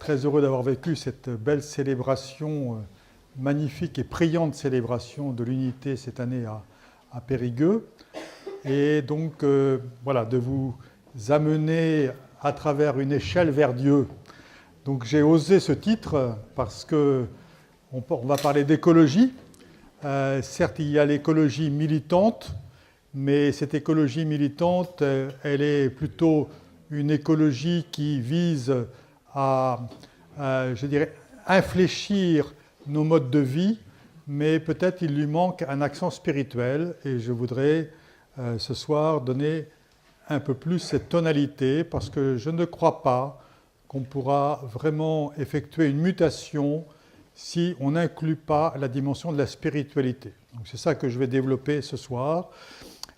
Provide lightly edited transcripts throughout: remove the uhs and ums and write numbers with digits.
très heureux d'avoir vécu cette belle célébration, magnifique et brillante célébration de l'unité cette année à Périgueux. Et donc, voilà, de vous amener à travers une échelle vers Dieu. Donc j'ai osé ce titre parce qu'on va parler d'écologie. Certes, il y a l'écologie militante, mais cette écologie militante, elle est plutôt une écologie qui vise à, je dirais, infléchir nos modes de vie, mais peut-être il lui manque un accent spirituel, et je voudrais ce soir donner un peu plus cette tonalité, parce que je ne crois pas qu'on pourra vraiment effectuer une mutation si on n'inclut pas la dimension de la spiritualité. Donc c'est ça que je vais développer ce soir.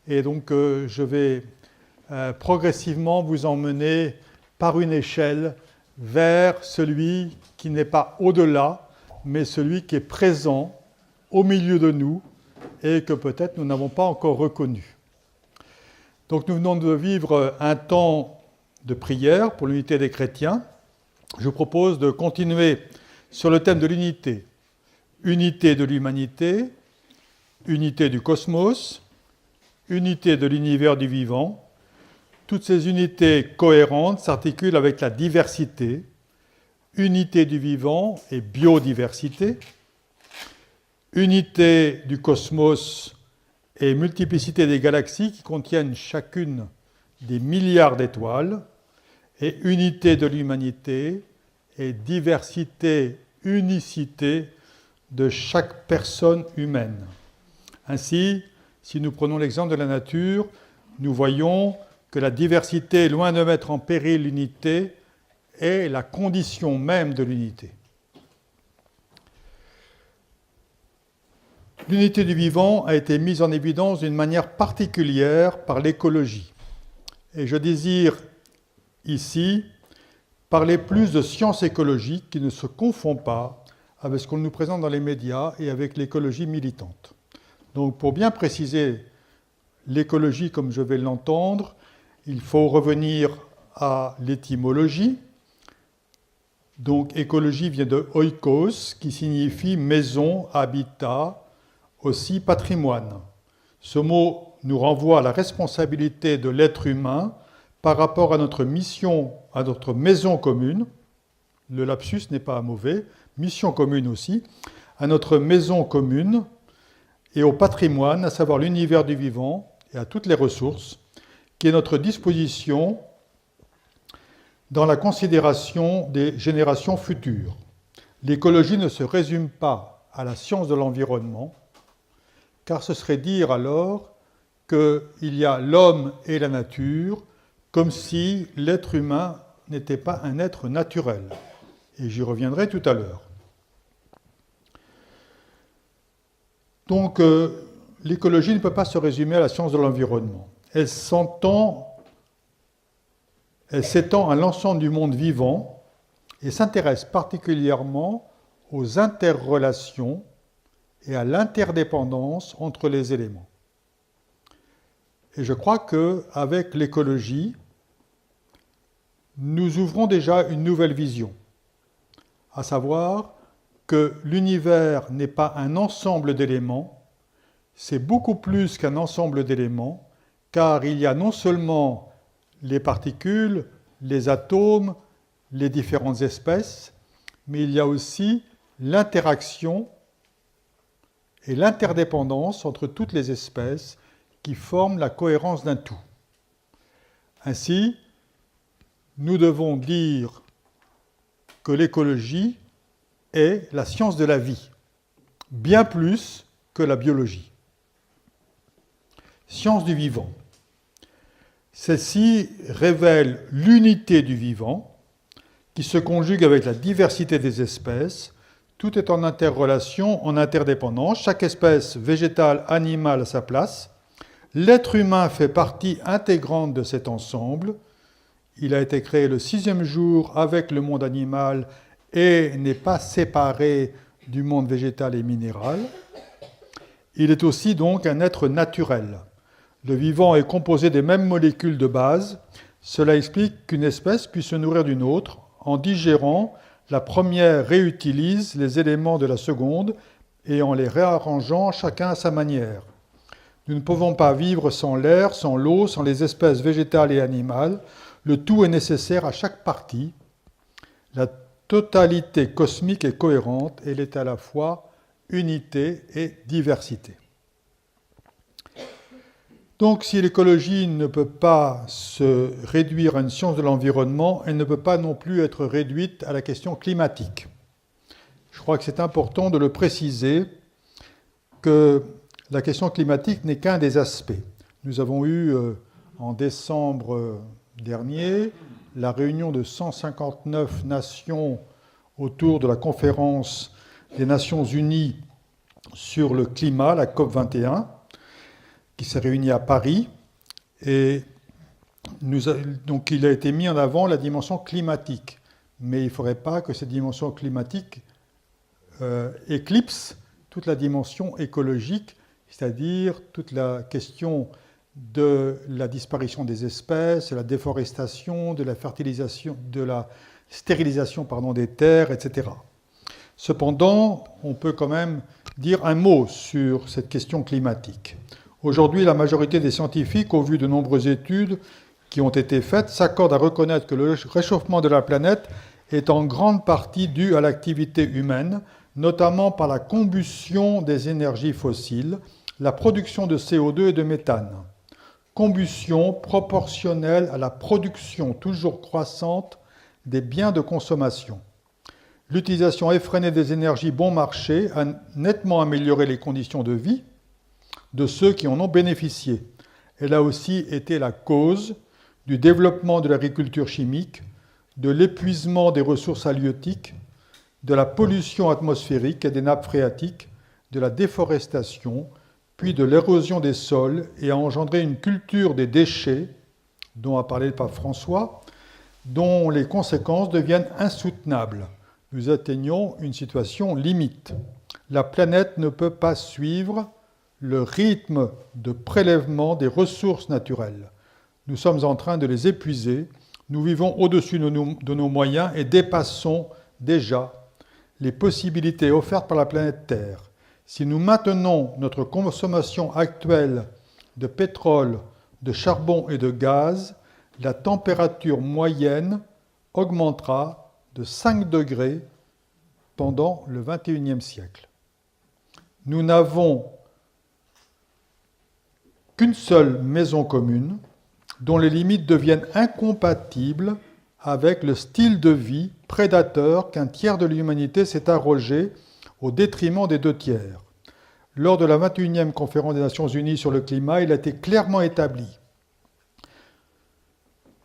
Et donc je vais progressivement vous emmener par une échelle vers celui qui n'est pas au-delà, mais celui qui est présent au milieu de nous et que peut-être nous n'avons pas encore reconnu. Donc nous venons de vivre un temps de prière pour l'unité des chrétiens. Je vous propose de continuer sur le thème de l'unité. Unité de l'humanité, unité du cosmos, unité de l'univers du vivant. Toutes ces unités cohérentes s'articulent avec la diversité, unité du vivant et biodiversité, unité du cosmos et multiplicité des galaxies qui contiennent chacune des milliards d'étoiles, et unité de l'humanité et diversité, unicité de chaque personne humaine. Ainsi, si nous prenons l'exemple de la nature, nous voyons que la diversité, loin de mettre en péril l'unité, est la condition même de l'unité. L'unité du vivant a été mise en évidence d'une manière particulière par l'écologie. Et je désire ici parler plus de sciences écologiques qui ne se confond pas avec ce qu'on nous présente dans les médias et avec l'écologie militante. Donc pour bien préciser l'écologie comme je vais l'entendre, il faut revenir à l'étymologie. Donc écologie vient de oikos, qui signifie maison, habitat, aussi patrimoine. Ce mot nous renvoie à la responsabilité de l'être humain par rapport à notre mission, à notre maison commune. Le lapsus n'est pas mauvais, mission commune aussi, à notre maison commune et au patrimoine, à savoir l'univers du vivant et à toutes les ressources, qui est notre disposition dans la considération des générations futures. L'écologie ne se résume pas à la science de l'environnement, car ce serait dire alors qu'il y a l'homme et la nature, comme si l'être humain n'était pas un être naturel. Et j'y reviendrai tout à l'heure. Donc, l'écologie ne peut pas se résumer à la science de l'environnement. Elle s'étend à l'ensemble du monde vivant et s'intéresse particulièrement aux interrelations et à l'interdépendance entre les éléments. Et je crois qu'avec l'écologie, nous ouvrons déjà une nouvelle vision, à savoir que l'univers n'est pas un ensemble d'éléments, c'est beaucoup plus qu'un ensemble d'éléments, car il y a non seulement les particules, les atomes, les différentes espèces, mais il y a aussi l'interaction et l'interdépendance entre toutes les espèces qui forment la cohérence d'un tout. Ainsi, nous devons dire que l'écologie est la science de la vie, bien plus que la biologie. Science du vivant. Celle-ci révèle l'unité du vivant qui se conjugue avec la diversité des espèces. Tout est en interrelation, en interdépendance. Chaque espèce végétale, animale à sa place. L'être humain fait partie intégrante de cet ensemble. Il a été créé le 6e jour avec le monde animal et n'est pas séparé du monde végétal et minéral. Il est aussi donc un être naturel. Le vivant est composé des mêmes molécules de base. Cela explique qu'une espèce puisse se nourrir d'une autre en digérant la première réutilise les éléments de la seconde et en les réarrangeant chacun à sa manière. Nous ne pouvons pas vivre sans l'air, sans l'eau, sans les espèces végétales et animales. Le tout est nécessaire à chaque partie. La totalité cosmique est cohérente, elle est à la fois unité et diversité. Donc, si l'écologie ne peut pas se réduire à une science de l'environnement, elle ne peut pas non plus être réduite à la question climatique. Je crois que c'est important de le préciser, que la question climatique n'est qu'un des aspects. Nous avons eu, en décembre dernier, la réunion de 159 nations autour de la conférence des Nations Unies sur le climat, la COP21, qui s'est réunie à Paris. Et donc il a été mis en avant la dimension climatique. Mais il ne faudrait pas que cette dimension climatique éclipse toute la dimension écologique, c'est-à-dire toute la question de la disparition des espèces, de la déforestation, de la fertilisation, de la stérilisation des terres, etc. Cependant, on peut quand même dire un mot sur cette question climatique. Aujourd'hui, la majorité des scientifiques, au vu de nombreuses études qui ont été faites, s'accordent à reconnaître que le réchauffement de la planète est en grande partie dû à l'activité humaine, notamment par la combustion des énergies fossiles, la production de CO2 et de méthane. Combustion proportionnelle à la production toujours croissante des biens de consommation. L'utilisation effrénée des énergies bon marché a nettement amélioré les conditions de vie de ceux qui en ont bénéficié. Elle a aussi été la cause du développement de l'agriculture chimique, de l'épuisement des ressources halieutiques, de la pollution atmosphérique et des nappes phréatiques, de la déforestation, puis de l'érosion des sols et a engendré une culture des déchets, dont a parlé le pape François, dont les conséquences deviennent insoutenables. Nous atteignons une situation limite. La planète ne peut pas suivre le rythme de prélèvement des ressources naturelles. Nous sommes en train de les épuiser, nous vivons au-dessus de nos moyens et dépassons déjà les possibilités offertes par la planète Terre. Si nous maintenons notre consommation actuelle de pétrole, de charbon et de gaz, la température moyenne augmentera de 5 degrés pendant le XXIe siècle. Nous n'avons qu'une seule maison commune dont les limites deviennent incompatibles avec le style de vie prédateur qu'un tiers de l'humanité s'est arrogé au détriment des 2 tiers. Lors de la 21e conférence des Nations Unies sur le climat, il a été clairement établi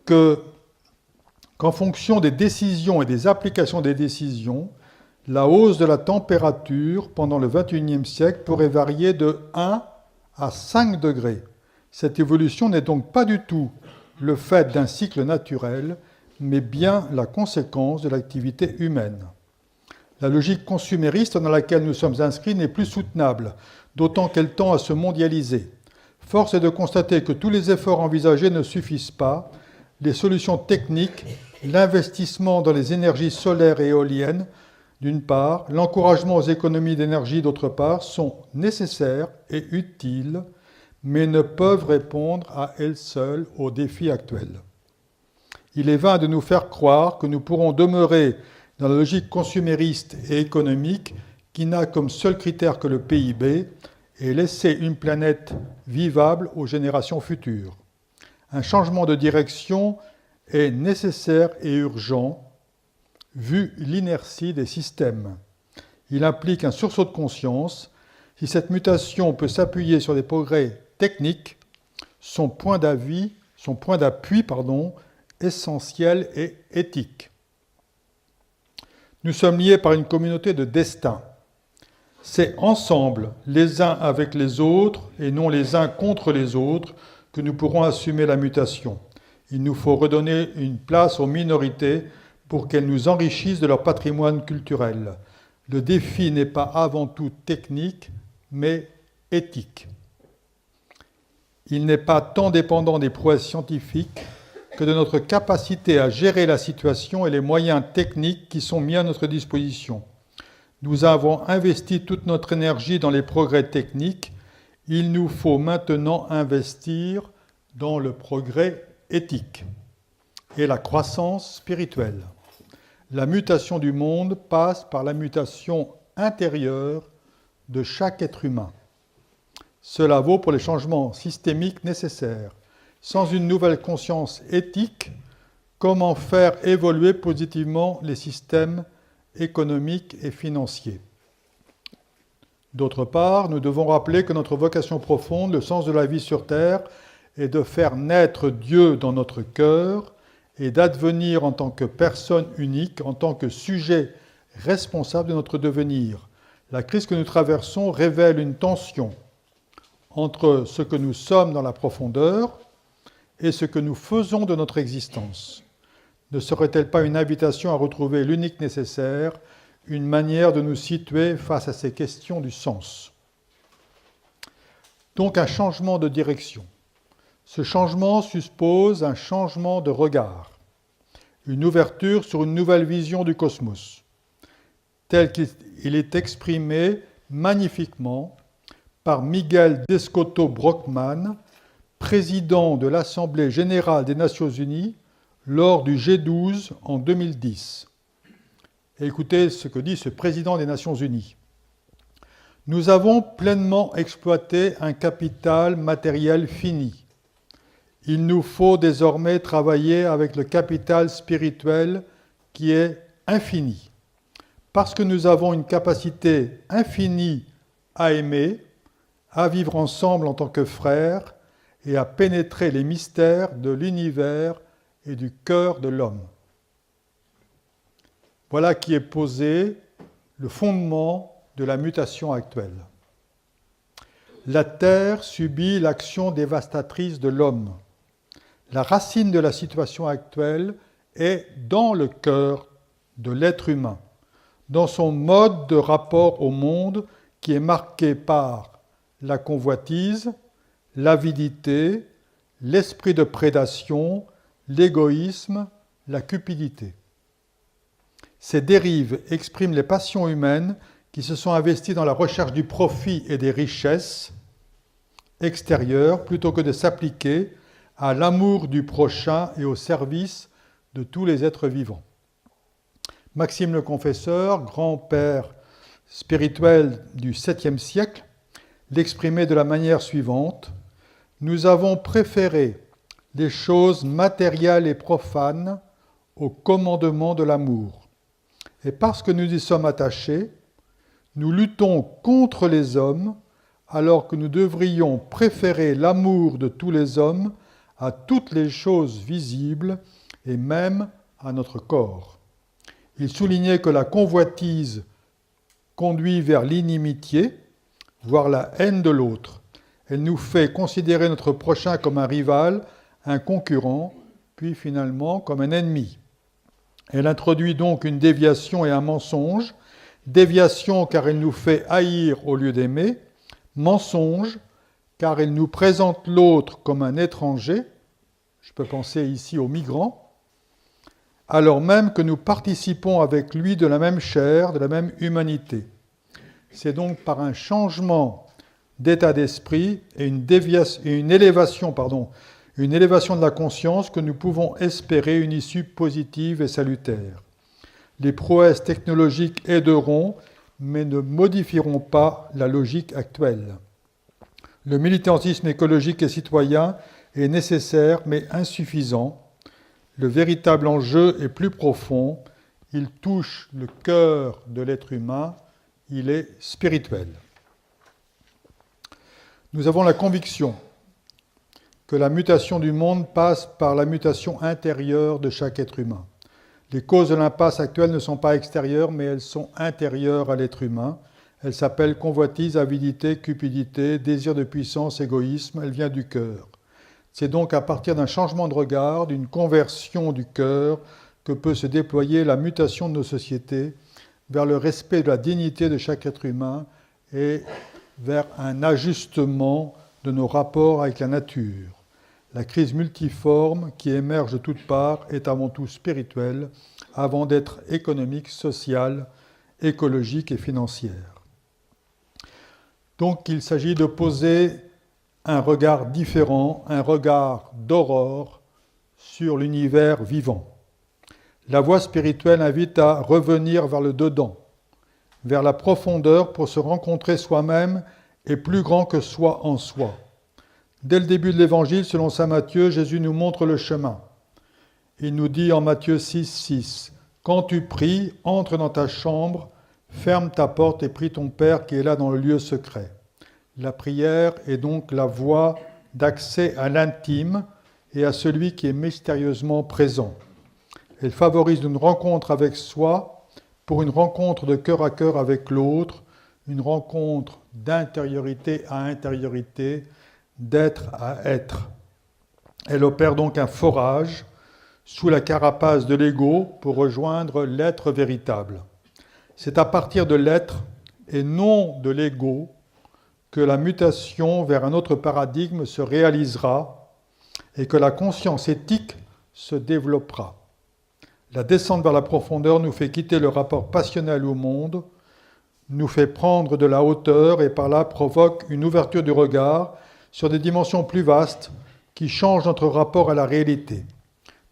qu'en fonction des décisions et des applications des décisions, la hausse de la température pendant le XXIe siècle pourrait varier de 1 à 5 degrés. Cette évolution n'est donc pas du tout le fait d'un cycle naturel, mais bien la conséquence de l'activité humaine. La logique consumériste dans laquelle nous sommes inscrits n'est plus soutenable, d'autant qu'elle tend à se mondialiser. Force est de constater que tous les efforts envisagés ne suffisent pas. Les solutions techniques, l'investissement dans les énergies solaires et éoliennes, d'une part, l'encouragement aux économies d'énergie, d'autre part, sont nécessaires et utiles, mais ne peuvent répondre à elles seules aux défis actuels. Il est vain de nous faire croire que nous pourrons demeurer dans la logique consumériste et économique qui n'a comme seul critère que le PIB et laisser une planète vivable aux générations futures. Un changement de direction est nécessaire et urgent vu l'inertie des systèmes. Il implique un sursaut de conscience. Si cette mutation peut s'appuyer sur des progrès techniques, son point d'appui, essentiel et éthique. Nous sommes liés par une communauté de destin. C'est ensemble, les uns avec les autres et non les uns contre les autres, que nous pourrons assumer la mutation. Il nous faut redonner une place aux minorités pour qu'elles nous enrichissent de leur patrimoine culturel. Le défi n'est pas avant tout technique, mais éthique. Il n'est pas tant dépendant des prouesses scientifiques que de notre capacité à gérer la situation et les moyens techniques qui sont mis à notre disposition. Nous avons investi toute notre énergie dans les progrès techniques. Il nous faut maintenant investir dans le progrès éthique et la croissance spirituelle. La mutation du monde passe par la mutation intérieure de chaque être humain. Cela vaut pour les changements systémiques nécessaires. Sans une nouvelle conscience éthique, comment faire évoluer positivement les systèmes économiques et financiers? D'autre part, nous devons rappeler que notre vocation profonde, le sens de la vie sur Terre, est de faire naître Dieu dans notre cœur et d'advenir en tant que personne unique, en tant que sujet responsable de notre devenir. La crise que nous traversons révèle une tension entre ce que nous sommes dans la profondeur et ce que nous faisons de notre existence. Ne serait-elle pas une invitation à retrouver l'unique nécessaire, une manière de nous situer face à ces questions du sens? Donc un changement de direction. Ce changement suppose un changement de regard, une ouverture sur une nouvelle vision du cosmos, tel qu'il est exprimé magnifiquement par Miguel Descoto Brockman, président de l'Assemblée générale des Nations unies lors du G12 en 2010. Et écoutez ce que dit ce président des Nations unies. « Nous avons pleinement exploité un capital matériel fini. Il nous faut désormais travailler avec le capital spirituel qui est infini. Parce que nous avons une capacité infinie à aimer, à vivre ensemble en tant que frères et à pénétrer les mystères de l'univers et du cœur de l'homme. » Voilà qui est posé le fondement de la mutation actuelle. La Terre subit l'action dévastatrice de l'homme. La racine de la situation actuelle est dans le cœur de l'être humain, dans son mode de rapport au monde qui est marqué par la convoitise, l'avidité, l'esprit de prédation, l'égoïsme, la cupidité. Ces dérives expriment les passions humaines qui se sont investies dans la recherche du profit et des richesses extérieures plutôt que de s'appliquer à l'amour du prochain et au service de tous les êtres vivants. Maxime le Confesseur, grand-père spirituel du 7e siècle, l'exprimait de la manière suivante : « Nous avons préféré les choses matérielles et profanes au commandement de l'amour. Et parce que nous y sommes attachés, nous luttons contre les hommes alors que nous devrions préférer l'amour de tous les hommes à toutes les choses visibles et même à notre corps. » Il soulignait que la convoitise conduit vers l'inimitié, voire la haine de l'autre. Elle nous fait considérer notre prochain comme un rival, un concurrent, puis finalement comme un ennemi. Elle introduit donc une déviation et un mensonge. Déviation car elle nous fait haïr au lieu d'aimer. Mensonge car elle nous présente l'autre comme un étranger. Je peux penser ici aux migrants. Alors même que nous participons avec lui de la même chair, de la même humanité. C'est donc par un changement d'état d'esprit et une élévation de la conscience que nous pouvons espérer une issue positive et salutaire. Les prouesses technologiques aideront, mais ne modifieront pas la logique actuelle. Le militantisme écologique et citoyen est nécessaire, mais insuffisant. Le véritable enjeu est plus profond. Il touche le cœur de l'être humain. Il est spirituel. Nous avons la conviction que la mutation du monde passe par la mutation intérieure de chaque être humain. Les causes de l'impasse actuelle ne sont pas extérieures, mais elles sont intérieures à l'être humain. Elles s'appellent convoitise, avidité, cupidité, désir de puissance, égoïsme. Elle vient du cœur. C'est donc à partir d'un changement de regard, d'une conversion du cœur, que peut se déployer la mutation de nos sociétés vers le respect de la dignité de chaque être humain et vers un ajustement de nos rapports avec la nature. La crise multiforme qui émerge de toutes parts est avant tout spirituelle, avant d'être économique, sociale, écologique et financière. Donc il s'agit de poser un regard différent, un regard d'aurore sur l'univers vivant. La voie spirituelle invite à revenir vers le dedans, vers la profondeur pour se rencontrer soi-même et plus grand que soi en soi. Dès le début de l'Évangile, selon saint Matthieu, Jésus nous montre le chemin. Il nous dit en Matthieu 6,6 « Quand tu pries, entre dans ta chambre, ferme ta porte et prie ton Père qui est là dans le lieu secret. » La prière est donc la voie d'accès à l'intime et à celui qui est mystérieusement présent. Elle favorise une rencontre avec soi pour une rencontre de cœur à cœur avec l'autre, une rencontre d'intériorité à intériorité, d'être à être. Elle opère donc un forage sous la carapace de l'ego pour rejoindre l'être véritable. C'est à partir de l'être et non de l'ego que la mutation vers un autre paradigme se réalisera et que la conscience éthique se développera. La descente vers la profondeur nous fait quitter le rapport passionnel au monde, nous fait prendre de la hauteur et par là provoque une ouverture du regard sur des dimensions plus vastes qui changent notre rapport à la réalité.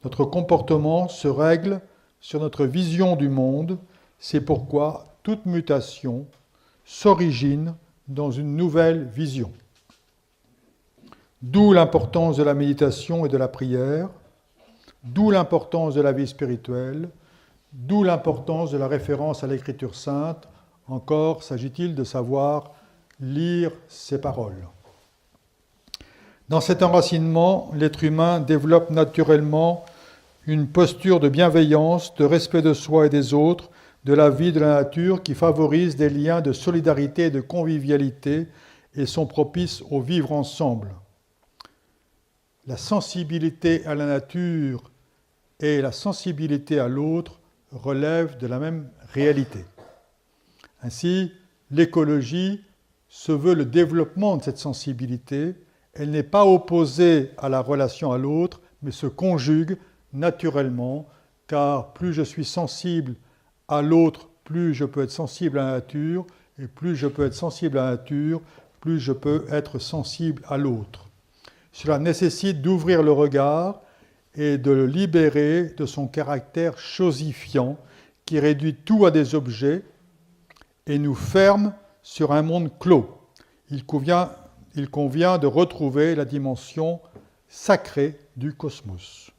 Notre comportement se règle sur notre vision du monde, c'est pourquoi toute mutation s'origine dans une nouvelle vision. D'où l'importance de la méditation et de la prière, d'où l'importance de la vie spirituelle, d'où l'importance de la référence à l'Écriture sainte. Encore s'agit-il de savoir lire ces paroles. Dans cet enracinement, l'être humain développe naturellement une posture de bienveillance, de respect de soi et des autres, de la vie, de la nature, qui favorise des liens de solidarité et de convivialité et sont propices au vivre ensemble. La sensibilité à la nature et la sensibilité à l'autre relèvent de la même réalité. Ainsi, l'écologie se veut le développement de cette sensibilité. Elle n'est pas opposée à la relation à l'autre, mais se conjugue naturellement, car plus je suis sensible à l'autre, plus je peux être sensible à la nature, et plus je peux être sensible à la nature, plus je peux être sensible à l'autre. Cela nécessite d'ouvrir le regard et de le libérer de son caractère chosifiant qui réduit tout à des objets et nous ferme sur un monde clos. Il convient de retrouver la dimension sacrée du cosmos.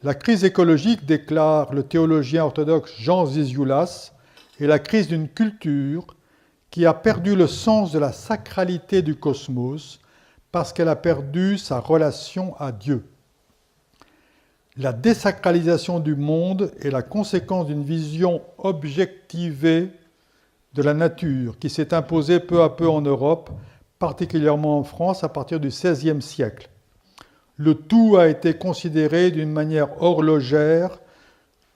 La crise écologique, déclare le théologien orthodoxe Jean Zizioulas, est la crise d'une culture qui a perdu le sens de la sacralité du cosmos parce qu'elle a perdu sa relation à Dieu. La désacralisation du monde est la conséquence d'une vision objectivée de la nature qui s'est imposée peu à peu en Europe, particulièrement en France à partir du XVIe siècle. Le tout a été considéré d'une manière horlogère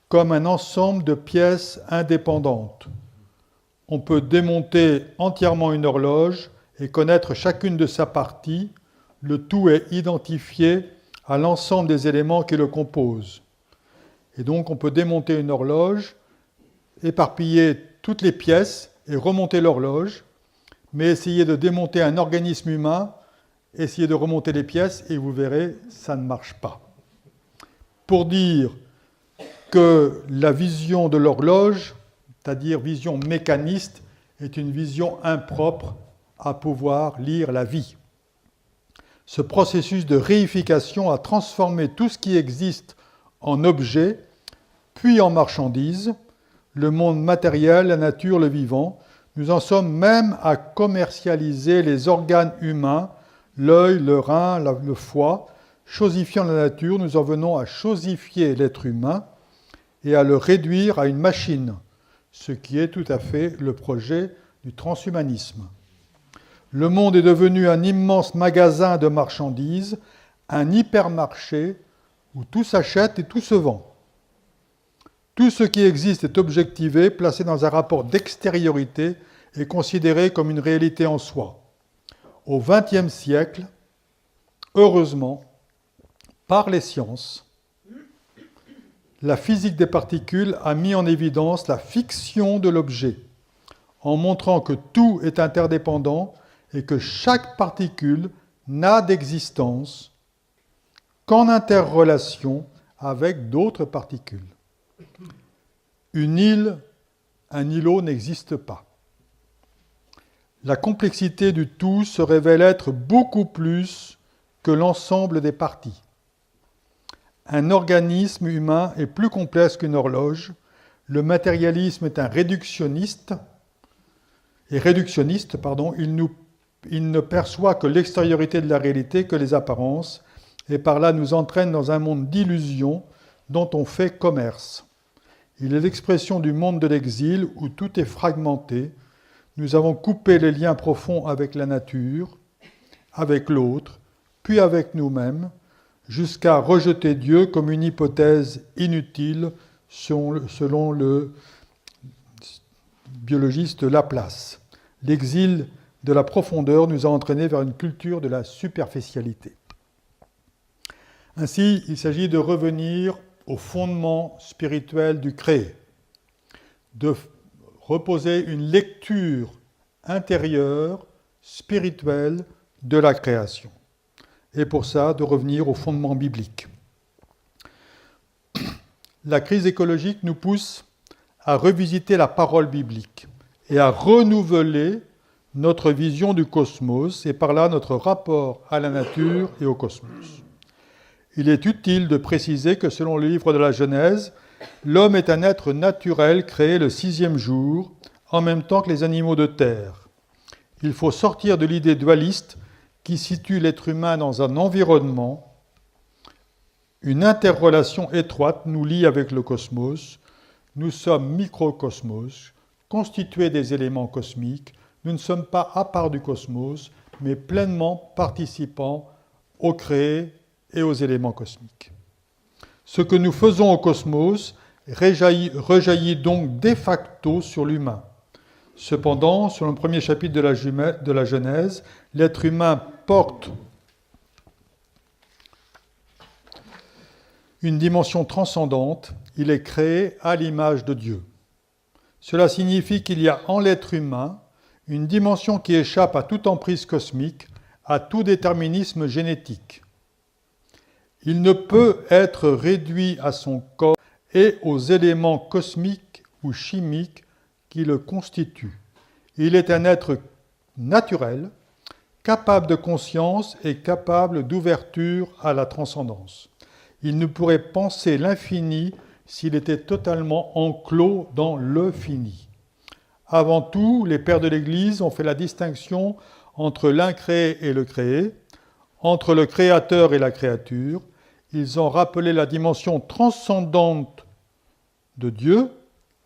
comme un ensemble de pièces indépendantes. On peut démonter entièrement une horloge et connaître chacune de sa partie. Le tout est identifié à l'ensemble des éléments qui le composent. Et donc on peut démonter une horloge, éparpiller toutes les pièces et remonter l'horloge, mais essayer de démonter un organisme humain, essayez de remonter les pièces et vous verrez, ça ne marche pas. Pour dire que la vision de l'horloge, c'est-à-dire vision mécaniste, est une vision impropre à pouvoir lire la vie. Ce processus de réification a transformé tout ce qui existe en objet, puis en marchandise, le monde matériel, la nature, le vivant. Nous en sommes même à commercialiser les organes humains, l'œil, le rein, le foie. Chosifiant la nature, nous en venons à chosifier l'être humain et à le réduire à une machine, ce qui est tout à fait le projet du transhumanisme. Le monde est devenu un immense magasin de marchandises, un hypermarché où tout s'achète et tout se vend. Tout ce qui existe est objectivé, placé dans un rapport d'extériorité et considéré comme une réalité en soi. Au XXe siècle, heureusement, par les sciences, la physique des particules a mis en évidence la fiction de l'objet, en montrant que tout est interdépendant et que chaque particule n'a d'existence qu'en interrelation avec d'autres particules. Une île, un îlot n'existe pas. La complexité du tout se révèle être beaucoup plus que l'ensemble des parties. Un organisme humain est plus complexe qu'une horloge. Le matérialisme est un réductionniste. Il ne perçoit que l'extériorité de la réalité, que les apparences, et par là nous entraîne dans un monde d'illusions dont on fait commerce. Il est l'expression du monde de l'exil où tout est fragmenté. Nous avons coupé les liens profonds avec la nature, avec l'autre, puis avec nous-mêmes, jusqu'à rejeter Dieu comme une hypothèse inutile selon le biologiste Laplace. L'exil de la profondeur nous a entraînés vers une culture de la superficialité. Ainsi, il s'agit de revenir au fondement spirituel du créé, de reposer une lecture intérieure, spirituelle de la création. Et pour ça, de revenir au fondement biblique. La crise écologique nous pousse à revisiter la parole biblique et à renouveler notre vision du cosmos et par là notre rapport à la nature et au cosmos. Il est utile de préciser que selon le livre de la Genèse, l'homme est un être naturel créé le 6e jour, en même temps que les animaux de terre. Il faut sortir de l'idée dualiste qui situe l'être humain dans un environnement. Une interrelation étroite nous lie avec le cosmos. Nous sommes microcosmos, constitués des éléments cosmiques. Nous ne sommes pas à part du cosmos, mais pleinement participants au créé et aux éléments cosmiques. Ce que nous faisons au cosmos rejaillit donc de facto sur l'humain. Cependant, selon le premier chapitre de la Genèse, l'être humain porte une dimension transcendante, il est créé à l'image de Dieu. Cela signifie qu'il y a en l'être humain une dimension qui échappe à toute emprise cosmique, à tout déterminisme génétique. Il ne peut être réduit à son corps et aux éléments cosmiques ou chimiques qui le constituent. Il est un être naturel, capable de conscience et capable d'ouverture à la transcendance. Il ne pourrait penser l'infini s'il était totalement enclos dans le fini. Avant tout, les pères de l'Église ont fait la distinction entre l'incréé et le créé, entre le créateur et la créature. Ils ont rappelé la dimension transcendante de Dieu,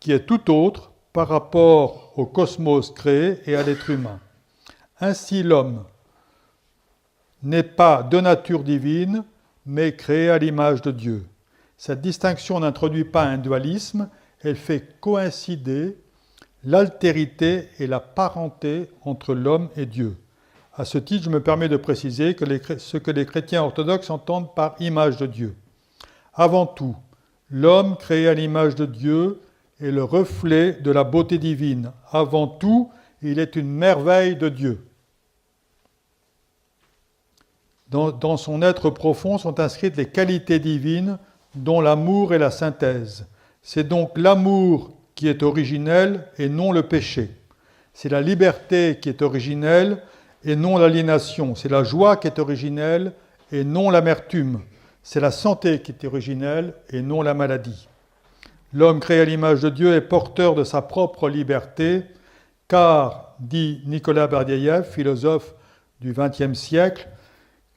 qui est tout autre par rapport au cosmos créé et à l'être humain. Ainsi, l'homme n'est pas de nature divine, mais créé à l'image de Dieu. Cette distinction n'introduit pas un dualisme, elle fait coïncider l'altérité et la parenté entre l'homme et Dieu. À ce titre, je me permets de préciser ce que les chrétiens orthodoxes entendent par image de Dieu. Avant tout, l'homme créé à l'image de Dieu est le reflet de la beauté divine. Avant tout, il est une merveille de Dieu. Dans son être profond sont inscrites les qualités divines, dont l'amour est la synthèse. C'est donc l'amour qui est originel et non le péché. C'est la liberté qui est originelle et non l'aliénation. C'est la joie qui est originelle et non l'amertume. C'est la santé qui est originelle et non la maladie. L'homme créé à l'image de Dieu est porteur de sa propre liberté, car, dit Nicolas Berdyaev, philosophe du XXe siècle,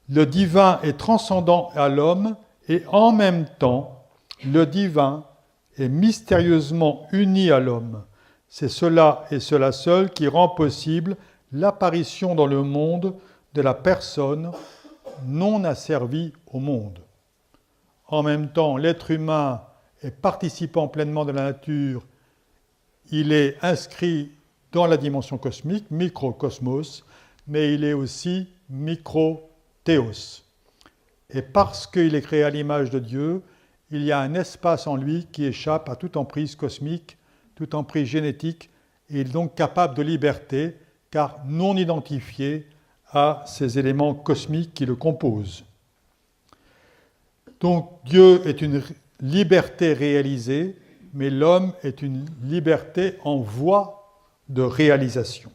le divin est transcendant à l'homme et en même temps, le divin est mystérieusement uni à l'homme. C'est cela et cela seul qui rend possible l'apparition dans le monde de la personne non asservie au monde. En même temps, l'être humain est participant pleinement de la nature, il est inscrit dans la dimension cosmique, microcosmos, mais il est aussi microthéos. et parce qu'il est créé à l'image de Dieu, il y a un espace en lui qui échappe à toute emprise cosmique, toute emprise génétique, et il est donc capable de liberté, car non identifié à ces éléments cosmiques qui le composent. Donc Dieu est une liberté réalisée, mais l'homme est une liberté en voie de réalisation.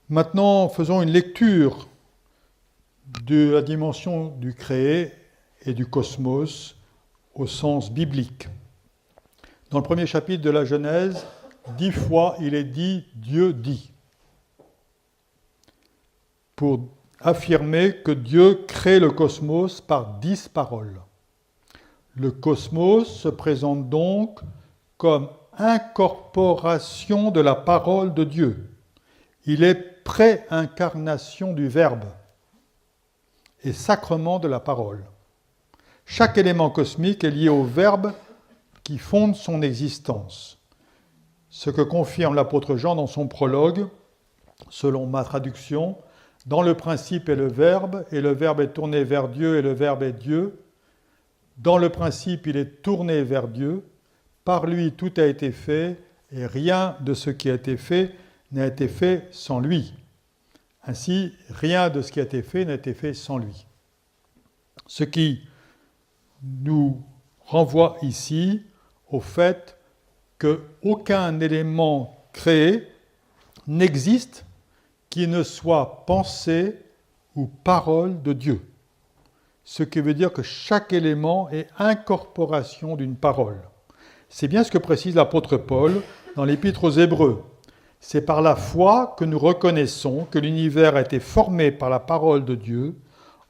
Maintenant, faisons une lecture de la dimension du créé et du cosmos au sens biblique. Dans le premier chapitre de la Genèse, 10 fois il est dit « Dieu dit » pour affirmer que Dieu crée le cosmos par 10 paroles. Le cosmos se présente donc comme incorporation de la parole de Dieu. Il est pré-incarnation du Verbe et sacrement de la parole. Chaque élément cosmique est lié au Verbe qui fonde son existence. Ce que confirme l'apôtre Jean dans son prologue, selon ma traduction, « Dans le principe est le Verbe, et le Verbe est tourné vers Dieu, et le Verbe est Dieu. Dans le principe, il est tourné vers Dieu. Par lui, tout a été fait, et rien de ce qui a été fait n'a été fait sans lui. Ainsi, rien de ce qui a été fait n'a été fait sans lui. » Ce qui nous renvoie ici au fait qu'aucun élément créé n'existe qui ne soit pensée ou parole de Dieu. Ce qui veut dire que chaque élément est incorporation d'une parole. C'est bien ce que précise l'apôtre Paul dans l'Épître aux Hébreux. C'est par la foi que nous reconnaissons que l'univers a été formé par la parole de Dieu,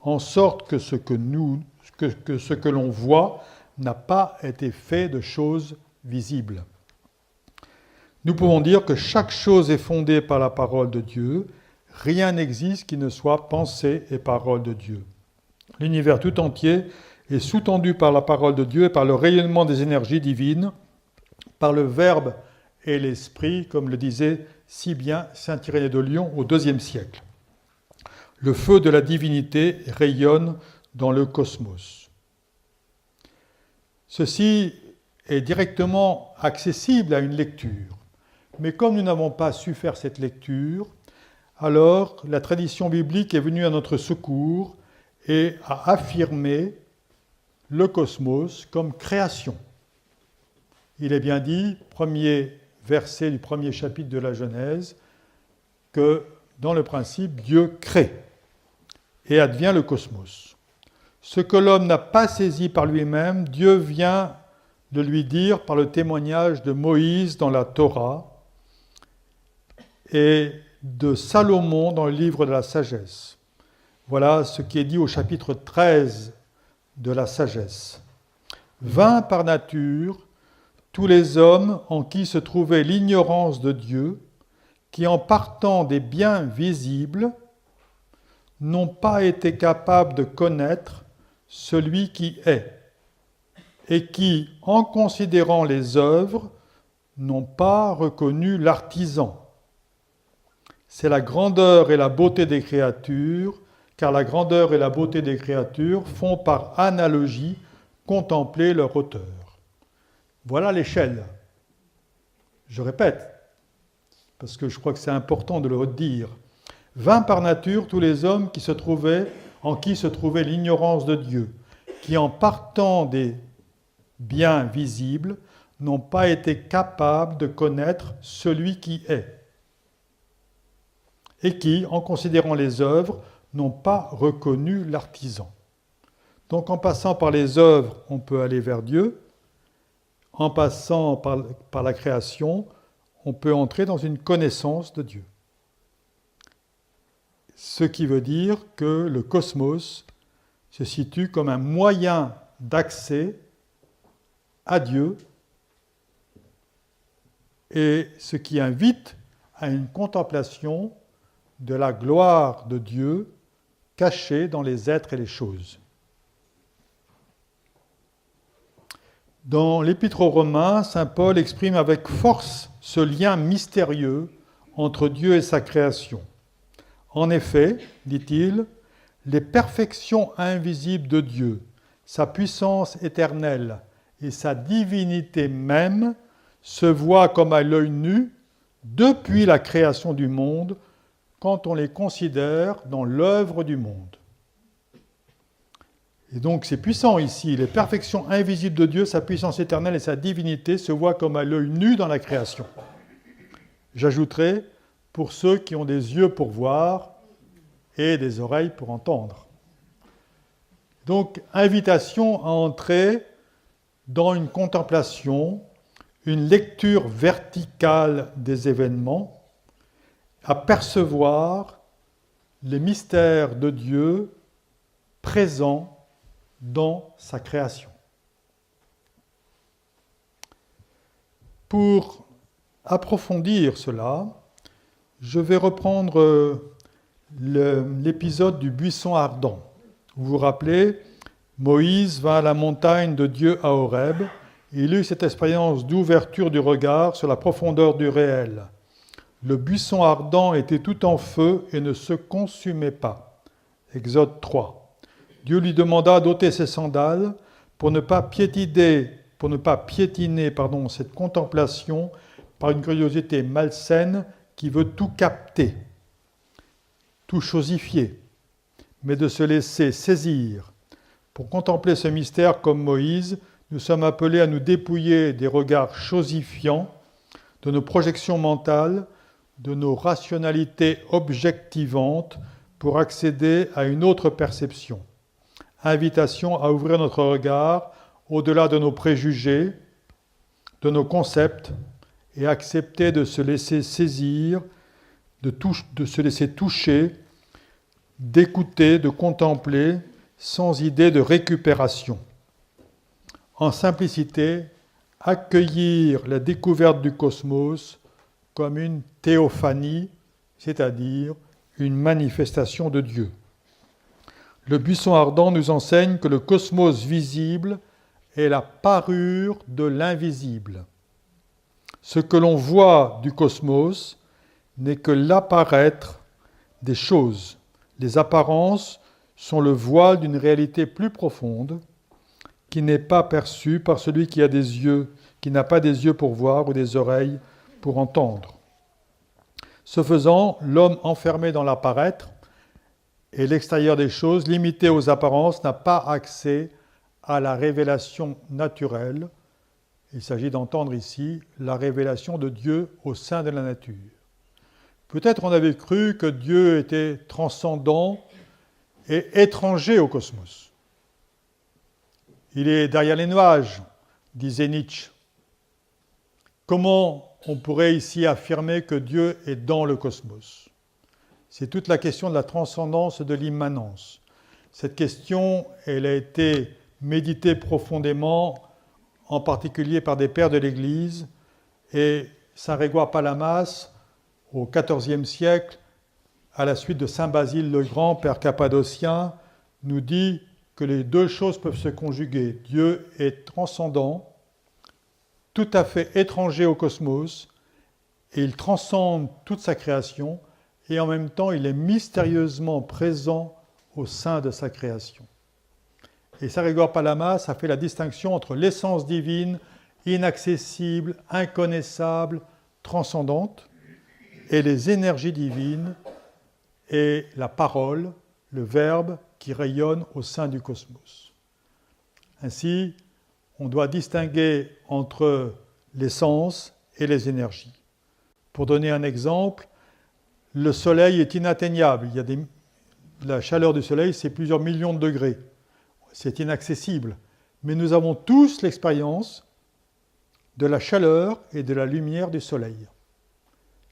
en sorte que ce que l'on voit n'a pas été fait de choses visibles. Nous pouvons dire que chaque chose est fondée par la parole de Dieu. Rien n'existe qui ne soit pensée et parole de Dieu. L'univers tout entier est sous-tendu par la parole de Dieu et par le rayonnement des énergies divines, par le Verbe et l'Esprit, comme le disait si bien saint Irénée de Lyon au IIe siècle. Le feu de la divinité rayonne dans le cosmos. Ceci est directement accessible à une lecture. Mais comme nous n'avons pas su faire cette lecture, alors la tradition biblique est venue à notre secours et a affirmé le cosmos comme création. Il est bien dit, premier verset du premier chapitre de la Genèse, que dans le principe, Dieu crée et advient le cosmos. Ce que l'homme n'a pas saisi par lui-même, Dieu vient de lui dire par le témoignage de Moïse dans la Torah et de Salomon dans le livre de la sagesse. Voilà ce qui est dit au chapitre 13 de la sagesse. « Vains par nature tous les hommes en qui se trouvait l'ignorance de Dieu, qui en partant des biens visibles, n'ont pas été capables de connaître celui qui est, et qui, en considérant les œuvres, n'ont pas reconnu l'artisan. C'est la grandeur et la beauté des créatures, car la grandeur et la beauté des créatures font par analogie contempler leur auteur. » Voilà l'échelle. Je répète, parce que je crois que c'est important de le redire. Vains par nature tous les hommes en qui se trouvait l'ignorance de Dieu, qui en partant des biens visibles, n'ont pas été capables de connaître celui qui est, et qui, en considérant les œuvres, n'ont pas reconnu l'artisan. Donc en passant par les œuvres, on peut aller vers Dieu. En passant par la création, on peut entrer dans une connaissance de Dieu. Ce qui veut dire que le cosmos se situe comme un moyen d'accès à Dieu et ce qui invite à une contemplation de la gloire de Dieu cachée dans les êtres et les choses. Dans l'Épître aux Romains, saint Paul exprime avec force ce lien mystérieux entre Dieu et sa création. En effet, dit-il, les perfections invisibles de Dieu, sa puissance éternelle et sa divinité même se voient comme à l'œil nu depuis la création du monde quand on les considère dans l'œuvre du monde. Et donc c'est puissant ici, les perfections invisibles de Dieu, sa puissance éternelle et sa divinité se voient comme à l'œil nu dans la création. J'ajouterai, pour ceux qui ont des yeux pour voir et des oreilles pour entendre. Donc, invitation à entrer dans une contemplation, une lecture verticale des événements, à percevoir les mystères de Dieu présents dans sa création. Pour approfondir cela, je vais reprendre l'épisode du buisson ardent. Vous vous rappelez, Moïse va à la montagne de Dieu à Horeb. Il eut cette expérience d'ouverture du regard sur la profondeur du réel. Le buisson ardent était tout en feu et ne se consumait pas. Exode 3. Dieu lui demanda d'ôter ses sandales pour ne pas piétiner cette contemplation par une curiosité malsaine qui veut tout capter, tout chosifier, mais de se laisser saisir. Pour contempler ce mystère comme Moïse, nous sommes appelés à nous dépouiller des regards chosifiants, de nos projections mentales, de nos rationalités objectivantes pour accéder à une autre perception. Invitation à ouvrir notre regard au-delà de nos préjugés, de nos concepts, et accepter de se laisser saisir, de se laisser toucher, d'écouter, de contempler, sans idée de récupération. En simplicité, accueillir la découverte du cosmos comme une théophanie, c'est-à-dire une manifestation de Dieu. Le buisson ardent nous enseigne que le cosmos visible est la parure de l'invisible. Ce que l'on voit du cosmos n'est que l'apparaître des choses. Les apparences sont le voile d'une réalité plus profonde qui n'est pas perçue par celui qui a des yeux, qui n'a pas des yeux pour voir ou des oreilles pour entendre. Ce faisant, l'homme enfermé dans l'apparaître et l'extérieur des choses, limité aux apparences, n'a pas accès à la révélation naturelle. Il s'agit d'entendre ici la révélation de Dieu au sein de la nature. Peut-être on avait cru que Dieu était transcendant et étranger au cosmos. Il est derrière les nuages, disait Nietzsche. Comment on pourrait ici affirmer que Dieu est dans le cosmos? C'est toute la question de la transcendance de l'immanence. Cette question, elle a été méditée profondément, en particulier par des pères de l'Église, et Saint Grégoire Palamas, au XIVe siècle, à la suite de Saint Basile le Grand, père cappadocien, nous dit que les deux choses peuvent se conjuguer. Dieu est transcendant, tout à fait étranger au cosmos, et il transcende toute sa création, et en même temps, il est mystérieusement présent au sein de sa création. Et Saint Grégoire Palamas a fait la distinction entre l'essence divine, inaccessible, inconnaissable, transcendante, et les énergies divines et la parole, le Verbe qui rayonne au sein du cosmos. Ainsi, on doit distinguer entre l'essence et les énergies. Pour donner un exemple, le Soleil est inatteignable. La chaleur du Soleil, c'est plusieurs millions de degrés. C'est inaccessible. Mais nous avons tous l'expérience de la chaleur et de la lumière du Soleil.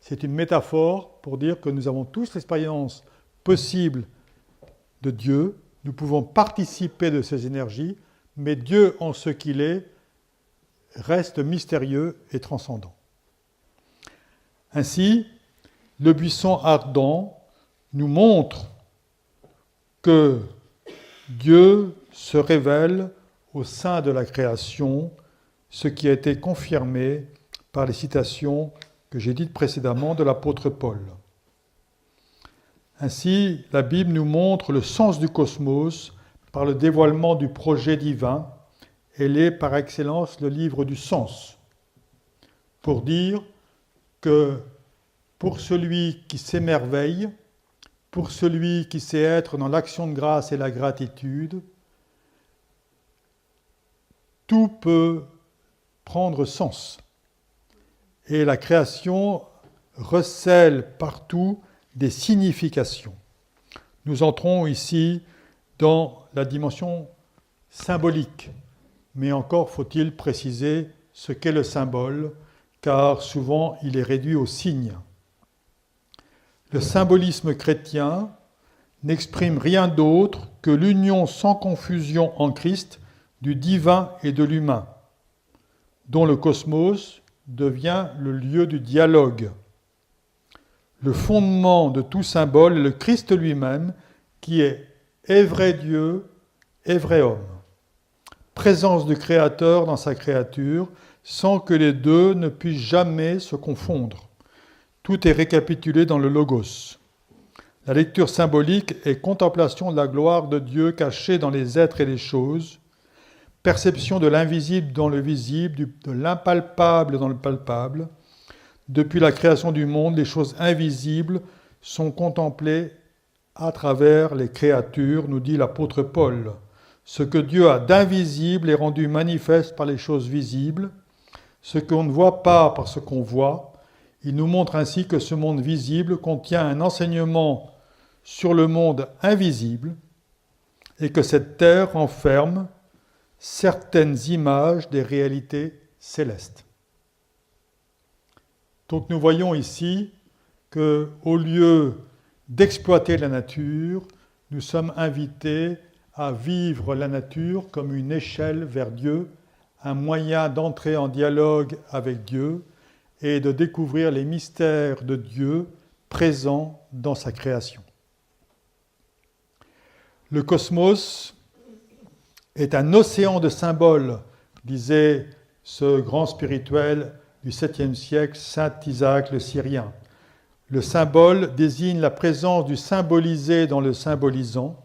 C'est une métaphore pour dire que nous avons tous l'expérience possible de Dieu. Nous pouvons participer de ces énergies, mais Dieu, en ce qu'il est, reste mystérieux et transcendant. Ainsi, le buisson ardent nous montre que Dieu se révèle au sein de la création, ce qui a été confirmé par les citations que j'ai dites précédemment de l'apôtre Paul. Ainsi, la Bible nous montre le sens du cosmos par le dévoilement du projet divin. Elle est par excellence le livre du sens, pour dire que pour celui qui s'émerveille, pour celui qui sait être dans l'action de grâce et la gratitude, tout peut prendre sens. Et la création recèle partout des significations. Nous entrons ici dans la dimension symbolique, mais encore faut-il préciser ce qu'est le symbole, car souvent il est réduit au signe. Le symbolisme chrétien n'exprime rien d'autre que l'union sans confusion en Christ du divin et de l'humain, dont le cosmos devient le lieu du dialogue. Le fondement de tout symbole est le Christ lui-même, qui est vrai Dieu et vrai homme. Présence du Créateur dans sa créature, sans que les deux ne puissent jamais se confondre. Tout est récapitulé dans le Logos. La lecture symbolique est contemplation de la gloire de Dieu cachée dans les êtres et les choses, perception de l'invisible dans le visible, de l'impalpable dans le palpable. Depuis la création du monde, les choses invisibles sont contemplées à travers les créatures, nous dit l'apôtre Paul. Ce que Dieu a d'invisible est rendu manifeste par les choses visibles. Ce qu'on ne voit pas par ce qu'on voit. Il nous montre ainsi que ce monde visible contient un enseignement sur le monde invisible et que cette terre renferme certaines images des réalités célestes. Donc nous voyons ici qu'au lieu d'exploiter la nature, nous sommes invités à vivre la nature comme une échelle vers Dieu, un moyen d'entrer en dialogue avec Dieu et de découvrir les mystères de Dieu présents dans sa création. Le cosmos est un océan de symboles, disait ce grand spirituel du 7e siècle, saint Isaac le Syrien. Le symbole désigne la présence du symbolisé dans le symbolisant.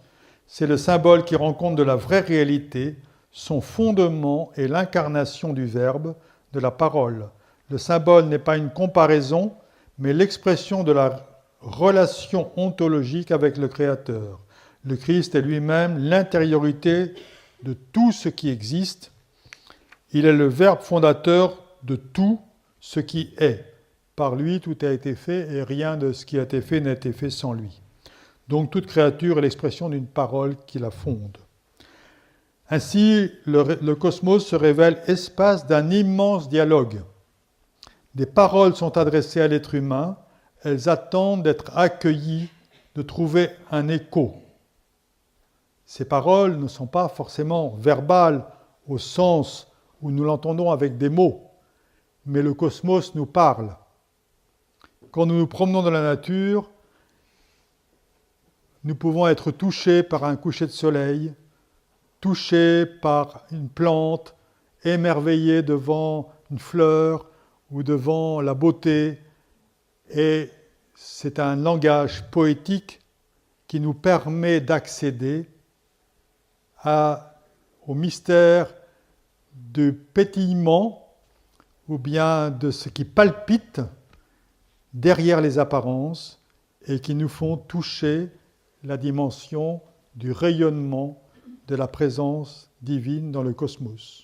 C'est le symbole qui rend compte de la vraie réalité. Son fondement est l'incarnation du Verbe, de la parole. Le symbole n'est pas une comparaison, mais l'expression de la relation ontologique avec le Créateur. Le Christ est lui-même l'intériorité de tout ce qui existe. Il est le Verbe fondateur de tout ce qui est. Par lui, tout a été fait et rien de ce qui a été fait n'a été fait sans lui. Donc toute créature est l'expression d'une parole qui la fonde. Ainsi, le cosmos se révèle espace d'un immense dialogue. Des paroles sont adressées à l'être humain, elles attendent d'être accueillies, de trouver un écho. Ces paroles ne sont pas forcément verbales au sens où nous l'entendons avec des mots, mais le cosmos nous parle. Quand nous nous promenons dans la nature, nous pouvons être touchés par un coucher de soleil, touchés par une plante, émerveillés devant une fleur, ou devant la beauté, et c'est un langage poétique qui nous permet d'accéder au mystère du pétillement ou bien de ce qui palpite derrière les apparences et qui nous font toucher la dimension du rayonnement de la présence divine dans le cosmos.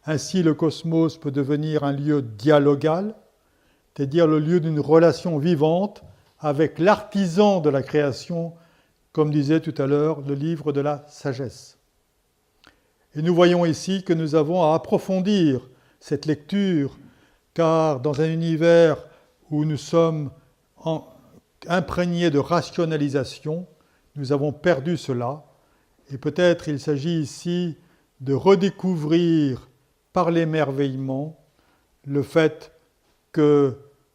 Ainsi, le cosmos peut devenir un lieu dialogal, c'est-à-dire le lieu d'une relation vivante avec l'artisan de la création, comme disait tout à l'heure le livre de la sagesse. Et nous voyons ici que nous avons à approfondir cette lecture, car dans un univers où nous sommes imprégnés de rationalisation, nous avons perdu cela. Et peut-être il s'agit ici de redécouvrir par l'émerveillement le fait qu'il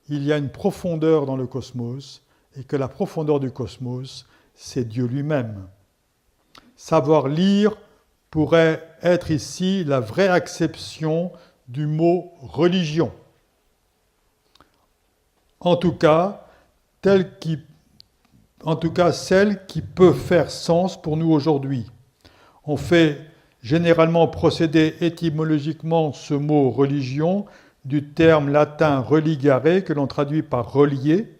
y a une profondeur dans le cosmos et que la profondeur du cosmos, c'est Dieu lui-même. Savoir lire pourrait être ici la vraie acception du mot religion. En tout cas, tel qu'il en tout cas celle qui peut faire sens pour nous aujourd'hui. On fait généralement procéder étymologiquement ce mot religion du terme latin religare que l'on traduit par relier.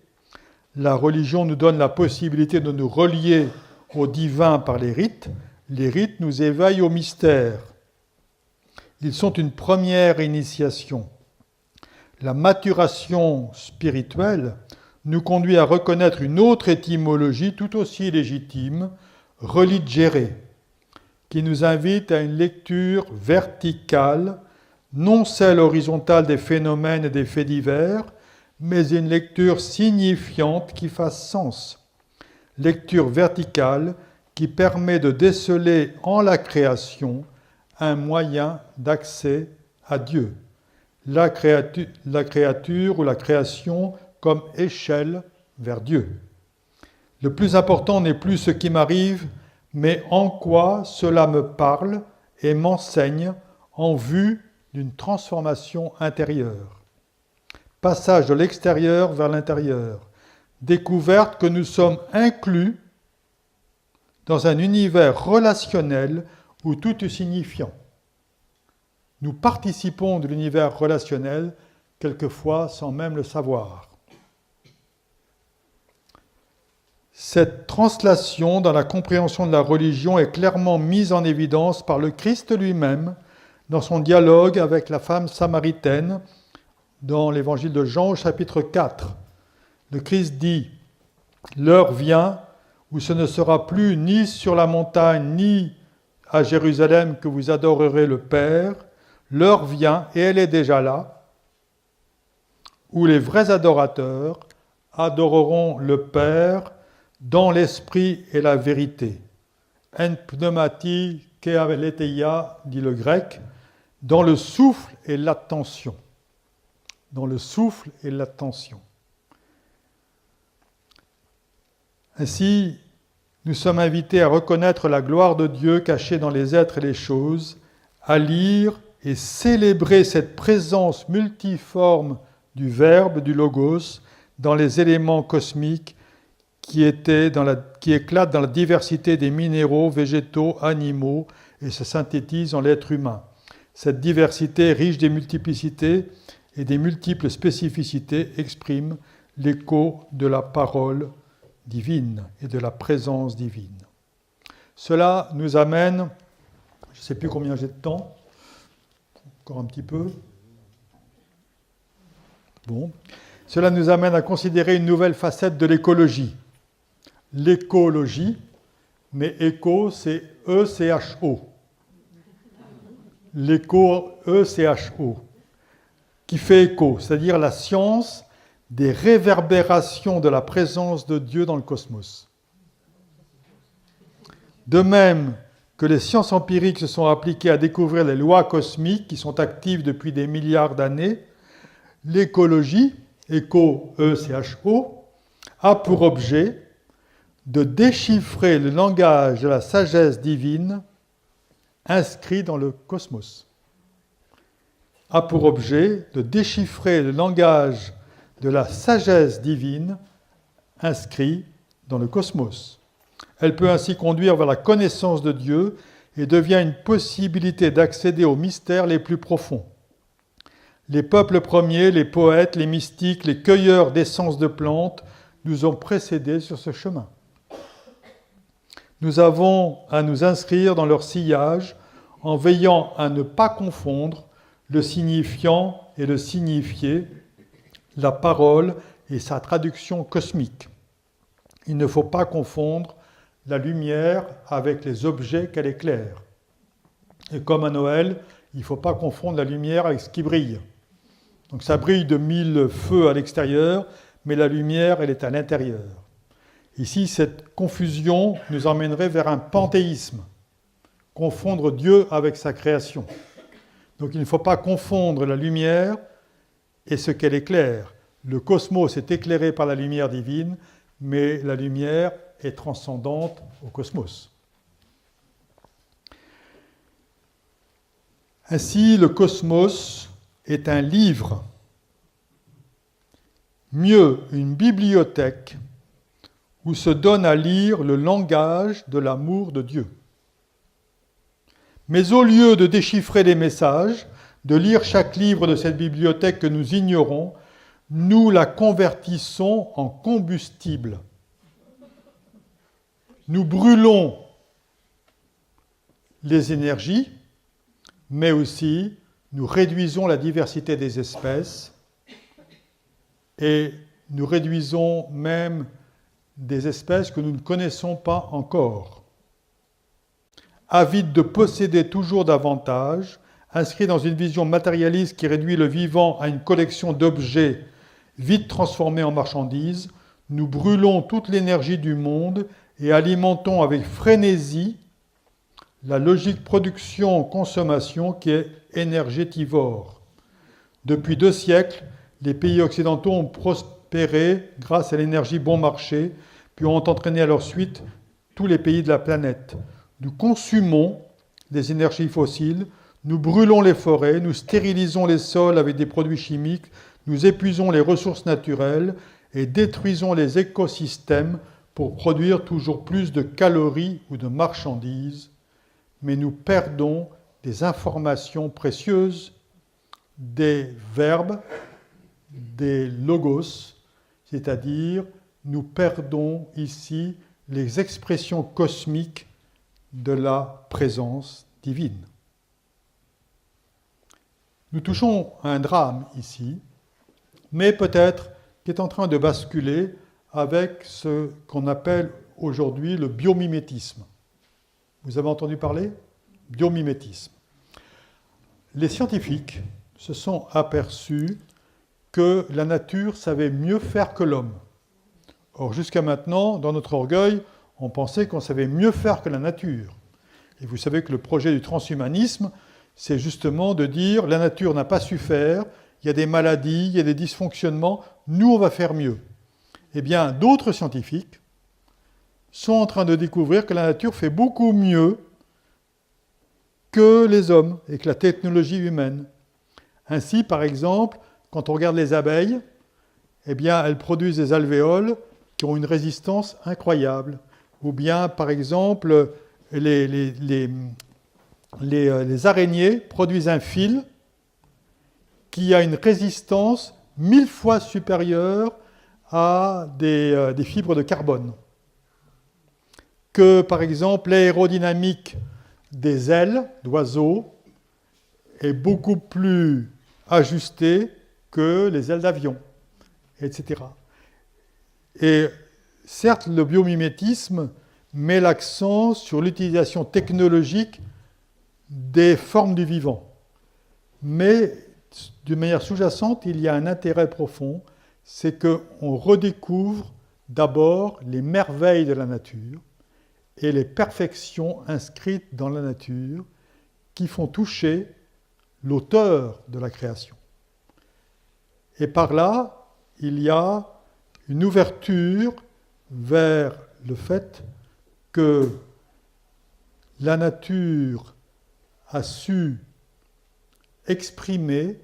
La religion nous donne la possibilité de nous relier au divin par les rites. Les rites nous éveillent au mystère. Ils sont une première initiation. La maturation spirituelle nous conduit à reconnaître une autre étymologie tout aussi légitime, religere, qui nous invite à une lecture verticale, non celle horizontale des phénomènes et des faits divers, mais une lecture signifiante qui fasse sens. Lecture verticale qui permet de déceler en la création un moyen d'accès à Dieu. La créature ou la création comme échelle vers Dieu. Le plus important n'est plus ce qui m'arrive, mais en quoi cela me parle et m'enseigne en vue d'une transformation intérieure. Passage de l'extérieur vers l'intérieur. Découverte que nous sommes inclus dans un univers relationnel où tout est signifiant. Nous participons de l'univers relationnel, quelquefois sans même le savoir. Cette translation dans la compréhension de la religion est clairement mise en évidence par le Christ lui-même dans son dialogue avec la femme samaritaine dans l'évangile de Jean au chapitre 4. Le Christ dit « L'heure vient où ce ne sera plus ni sur la montagne ni à Jérusalem que vous adorerez le Père. L'heure vient, et elle est déjà là, où les vrais adorateurs adoreront le Père dans l'esprit et la vérité. En pneumati ke aletheia, dit le grec, dans le souffle et l'attention. Dans le souffle et l'attention. Ainsi, nous sommes invités à reconnaître la gloire de Dieu cachée dans les êtres et les choses, à lire et célébrer cette présence multiforme du Verbe, du Logos, dans les éléments cosmiques qui éclatent dans la diversité des minéraux, végétaux, animaux et se synthétisent en l'être humain. Cette diversité riche des multiplicités et des multiples spécificités exprime l'écho de la parole divine et de la présence divine. Cela nous amène, je ne sais plus combien j'ai de temps, encore un petit peu. Bon. Cela nous amène à considérer une nouvelle facette de l'écologie. L'écologie, mais éco, c'est E-C-H-O. L'éco, E-C-H-O, qui fait écho, c'est-à-dire la science des réverbérations de la présence de Dieu dans le cosmos. De même que les sciences empiriques se sont appliquées à découvrir les lois cosmiques qui sont actives depuis des milliards d'années, l'écologie, éco, E-C-H-O, a pour objet de déchiffrer le langage de la sagesse divine inscrit dans le cosmos. A pour objet de déchiffrer le langage de la sagesse divine inscrit dans le cosmos. Elle peut ainsi conduire vers la connaissance de Dieu et devient une possibilité d'accéder aux mystères les plus profonds. Les peuples premiers, les poètes, les mystiques, les cueilleurs d'essences de plantes nous ont précédés sur ce chemin. Nous avons à nous inscrire dans leur sillage en veillant à ne pas confondre le signifiant et le signifié, la parole et sa traduction cosmique. Il ne faut pas confondre la lumière avec les objets qu'elle éclaire. Et comme à Noël, il ne faut pas confondre la lumière avec ce qui brille. Donc ça brille de 1000 feux à l'extérieur, mais la lumière, elle est à l'intérieur. Ici, cette confusion nous emmènerait vers un panthéisme, confondre Dieu avec sa création. Donc il ne faut pas confondre la lumière et ce qu'elle éclaire. Le cosmos est éclairé par la lumière divine, mais la lumière est transcendante au cosmos. Ainsi, le cosmos est un livre, mieux une bibliothèque, ou se donne à lire le langage de l'amour de Dieu. Mais au lieu de déchiffrer les messages, de lire chaque livre de cette bibliothèque que nous ignorons, nous la convertissons en combustible. Nous brûlons les énergies, mais aussi nous réduisons la diversité des espèces et nous réduisons même des espèces que nous ne connaissons pas encore. Avides de posséder toujours davantage, inscrits dans une vision matérialiste qui réduit le vivant à une collection d'objets vite transformés en marchandises, nous brûlons toute l'énergie du monde et alimentons avec frénésie la logique production-consommation qui est énergétivore. Depuis 2 siècles, les pays occidentaux ont prospéré grâce à l'énergie bon marché, puis ont entraîné à leur suite tous les pays de la planète. Nous consumons les énergies fossiles, nous brûlons les forêts, nous stérilisons les sols avec des produits chimiques, nous épuisons les ressources naturelles et détruisons les écosystèmes pour produire toujours plus de calories ou de marchandises, mais nous perdons des informations précieuses, des verbes, des logos, c'est-à-dire nous perdons ici les expressions cosmiques de la présence divine. Nous touchons à un drame ici, mais peut-être qui est en train de basculer avec ce qu'on appelle aujourd'hui le biomimétisme. Vous avez entendu parler ? Biomimétisme. Les scientifiques se sont aperçus que la nature savait mieux faire que l'homme. Or, jusqu'à maintenant, dans notre orgueil, on pensait qu'on savait mieux faire que la nature. Et vous savez que le projet du transhumanisme, c'est justement de dire la nature n'a pas su faire, il y a des maladies, il y a des dysfonctionnements, nous on va faire mieux. Eh bien, d'autres scientifiques sont en train de découvrir que la nature fait beaucoup mieux que les hommes et que la technologie humaine. Ainsi, par exemple, quand on regarde les abeilles, eh bien, elles produisent des alvéoles qui ont une résistance incroyable. Ou bien, par exemple, les araignées produisent un fil qui a une résistance 1000 fois supérieure à des fibres de carbone. Que, par exemple, l'aérodynamique des ailes d'oiseaux est beaucoup plus ajustée que les ailes d'avion, etc. Et certes, le biomimétisme met l'accent sur l'utilisation technologique des formes du vivant. Mais, d'une manière sous-jacente, il y a un intérêt profond, c'est qu'on redécouvre d'abord les merveilles de la nature et les perfections inscrites dans la nature qui font toucher l'auteur de la création. Et par là, il y a une ouverture vers le fait que la nature a su exprimer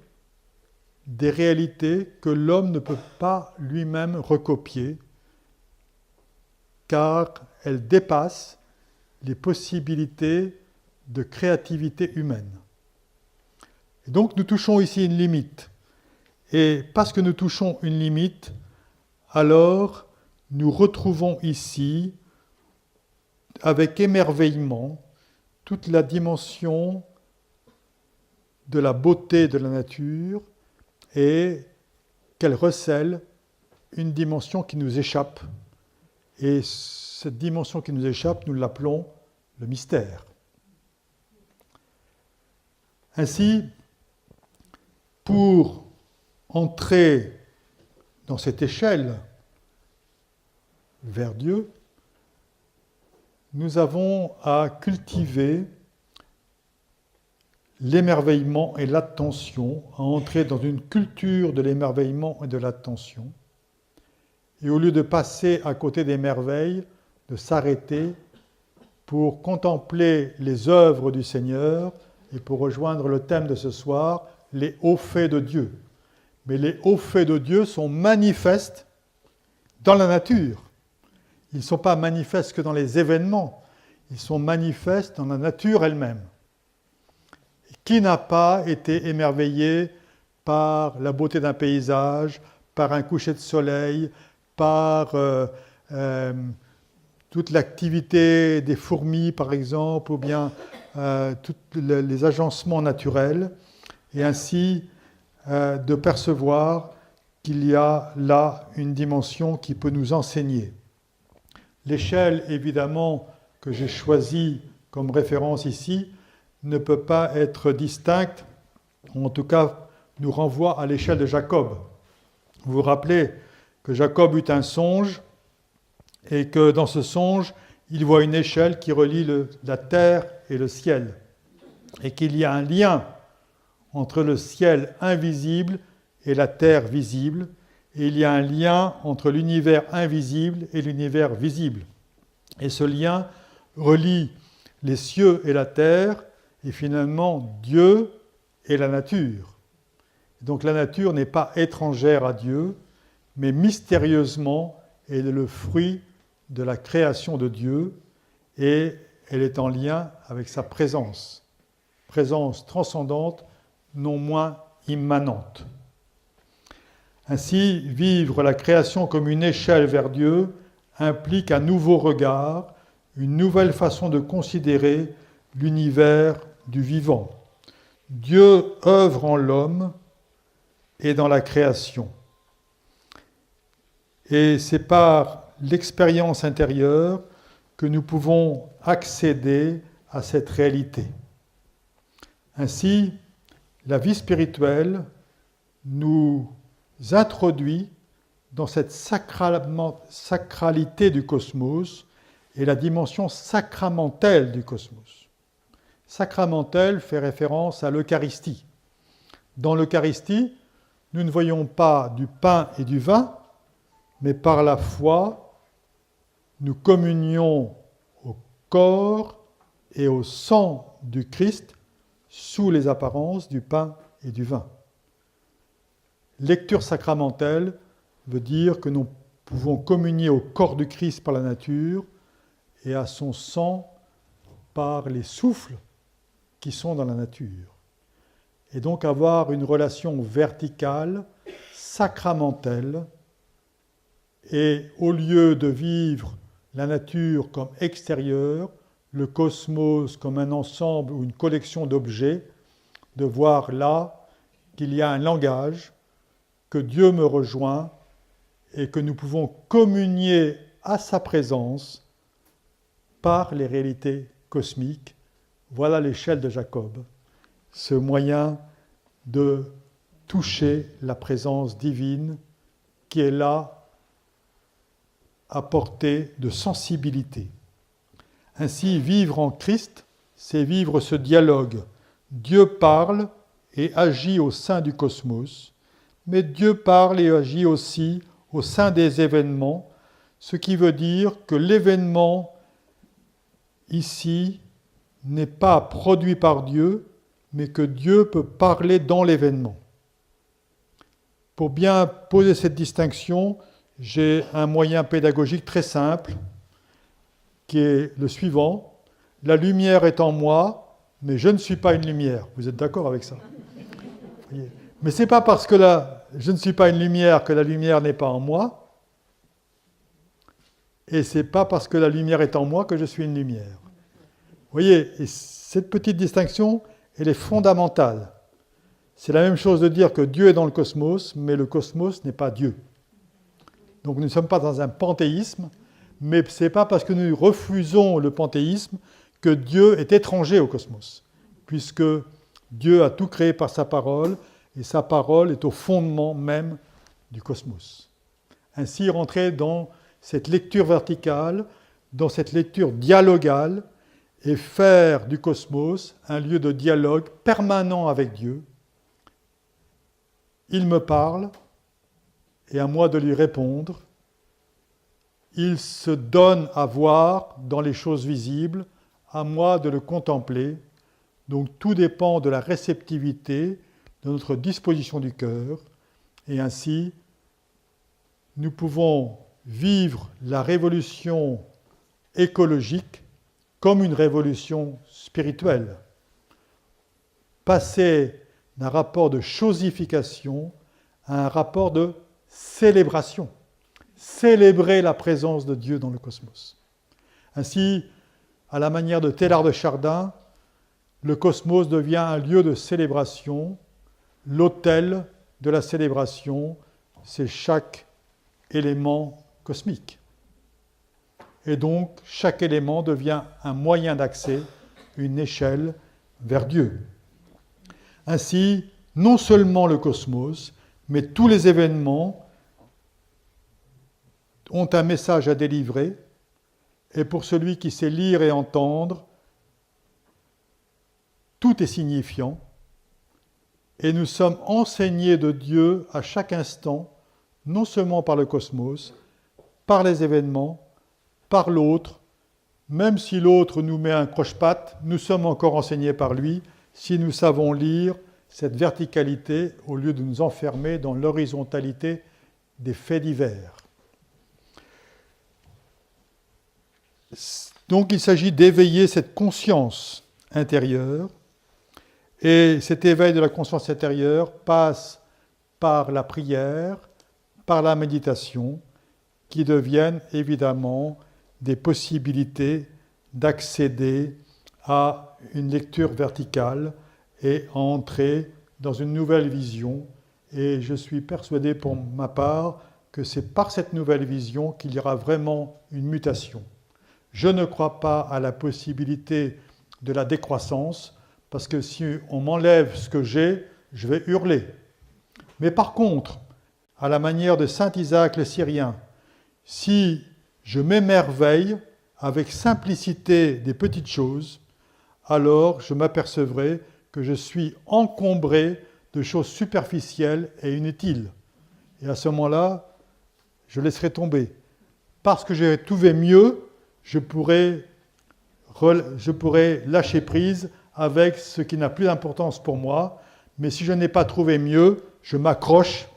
des réalités que l'homme ne peut pas lui-même recopier, car elles dépassent les possibilités de créativité humaine. Et donc nous touchons ici une limite. Et parce que nous touchons une limite, alors nous retrouvons ici, avec émerveillement, toute la dimension de la beauté de la nature et qu'elle recèle une dimension qui nous échappe. Et cette dimension qui nous échappe, nous l'appelons le mystère. Ainsi, pour entrer dans cette échelle vers Dieu, nous avons à cultiver l'émerveillement et l'attention, à entrer dans une culture de l'émerveillement et de l'attention, et au lieu de passer à côté des merveilles, de s'arrêter pour contempler les œuvres du Seigneur et pour rejoindre le thème de ce soir, les hauts faits de Dieu. Mais les hauts faits de Dieu sont manifestes dans la nature. ils ne sont pas manifestes que dans les événements, ils sont manifestes dans la nature elle-même. Qui n'a pas été émerveillé par la beauté d'un paysage, par un coucher de soleil, par toute l'activité des fourmis, par exemple, ou bien tous les agencements naturels, et ainsi de percevoir qu'il y a là une dimension qui peut nous enseigner. L'échelle, évidemment, que j'ai choisie comme référence ici, ne peut pas être distincte, ou en tout cas nous renvoie à l'échelle de Jacob. Vous vous rappelez que Jacob eut un songe, et que dans ce songe, il voit une échelle qui relie la terre et le ciel, et qu'il y a un lien entre le ciel invisible et la terre visible, et il y a un lien entre l'univers invisible et l'univers visible. Et ce lien relie les cieux et la terre, et finalement Dieu et la nature. Donc la nature n'est pas étrangère à Dieu, mais mystérieusement, elle est le fruit de la création de Dieu, et elle est en lien avec sa présence transcendante, non moins immanente. Ainsi, vivre la création comme une échelle vers Dieu implique un nouveau regard, une nouvelle façon de considérer l'univers du vivant. Dieu œuvre en l'homme et dans la création. Et c'est par l'expérience intérieure que nous pouvons accéder à cette réalité. Ainsi, la vie spirituelle nous introduit dans cette sacralité du cosmos et la dimension sacramentelle du cosmos. Sacramentelle fait référence à l'Eucharistie. Dans l'Eucharistie, nous ne voyons pas du pain et du vin, mais par la foi, nous communions au corps et au sang du Christ sous les apparences du pain et du vin. Lecture sacramentelle veut dire que nous pouvons communier au corps du Christ par la nature et à son sang par les souffles qui sont dans la nature. Et donc avoir une relation verticale, sacramentelle, et au lieu de vivre la nature comme extérieure, le cosmos comme un ensemble ou une collection d'objets, de voir là qu'il y a un langage, que Dieu me rejoint et que nous pouvons communier à sa présence par les réalités cosmiques. Voilà l'échelle de Jacob, ce moyen de toucher la présence divine qui est là à portée de sensibilité. Ainsi, vivre en Christ, c'est vivre ce dialogue. Dieu parle et agit au sein du cosmos, mais Dieu parle et agit aussi au sein des événements, ce qui veut dire que l'événement ici n'est pas produit par Dieu, mais que Dieu peut parler dans l'événement. Pour bien poser cette distinction, j'ai un moyen pédagogique très simple, qui est le suivant. La lumière est en moi, mais je ne suis pas une lumière. Vous êtes d'accord avec ça? Mais ce n'est pas parce que je ne suis pas une lumière que la lumière n'est pas en moi, et ce n'est pas parce que la lumière est en moi que je suis une lumière. Vous voyez, et cette petite distinction, elle est fondamentale. C'est la même chose de dire que Dieu est dans le cosmos, mais le cosmos n'est pas Dieu. Donc nous ne sommes pas dans un panthéisme, mais ce n'est pas parce que nous refusons le panthéisme que Dieu est étranger au cosmos, puisque Dieu a tout créé par sa parole, et sa parole est au fondement même du cosmos. Ainsi, rentrer dans cette lecture verticale, dans cette lecture dialogale, et faire du cosmos un lieu de dialogue permanent avec Dieu. Il me parle, et à moi de lui répondre. Il se donne à voir dans les choses visibles, à moi de le contempler. Donc tout dépend de la réceptivité, de notre disposition du cœur. Et ainsi, nous pouvons vivre la révolution écologique comme une révolution spirituelle. Passer d'un rapport de chosification à un rapport de célébration. Célébrer la présence de Dieu dans le cosmos. Ainsi, à la manière de Teilhard de Chardin, le cosmos devient un lieu de célébration. L'autel de la célébration, c'est chaque élément cosmique. Et donc, chaque élément devient un moyen d'accès, une échelle vers Dieu. Ainsi, non seulement le cosmos, mais tous les événements ont un message à délivrer, et pour celui qui sait lire et entendre, tout est signifiant, et nous sommes enseignés de Dieu à chaque instant, non seulement par le cosmos, par les événements, par l'autre. Même si l'autre nous met un croche-patte, nous sommes encore enseignés par lui si nous savons lire cette verticalité au lieu de nous enfermer dans l'horizontalité des faits divers. Donc il s'agit d'éveiller cette conscience intérieure, et cet éveil de la conscience intérieure passe par la prière, par la méditation, qui deviennent évidemment des possibilités d'accéder à une lecture verticale et à entrer dans une nouvelle vision. Et je suis persuadé pour ma part que c'est par cette nouvelle vision qu'il y aura vraiment une mutation. Je ne crois pas à la possibilité de la décroissance, parce que si on m'enlève ce que j'ai, je vais hurler. Mais par contre, à la manière de saint Isaac le Syrien, si je m'émerveille avec simplicité des petites choses, alors je m'apercevrai que je suis encombré de choses superficielles et inutiles. Et à ce moment-là, je laisserai tomber. Parce que j'ai trouvé mieux, je pourrai lâcher prise avec ce qui n'a plus d'importance pour moi, mais si je n'ai pas trouvé mieux, je m'accroche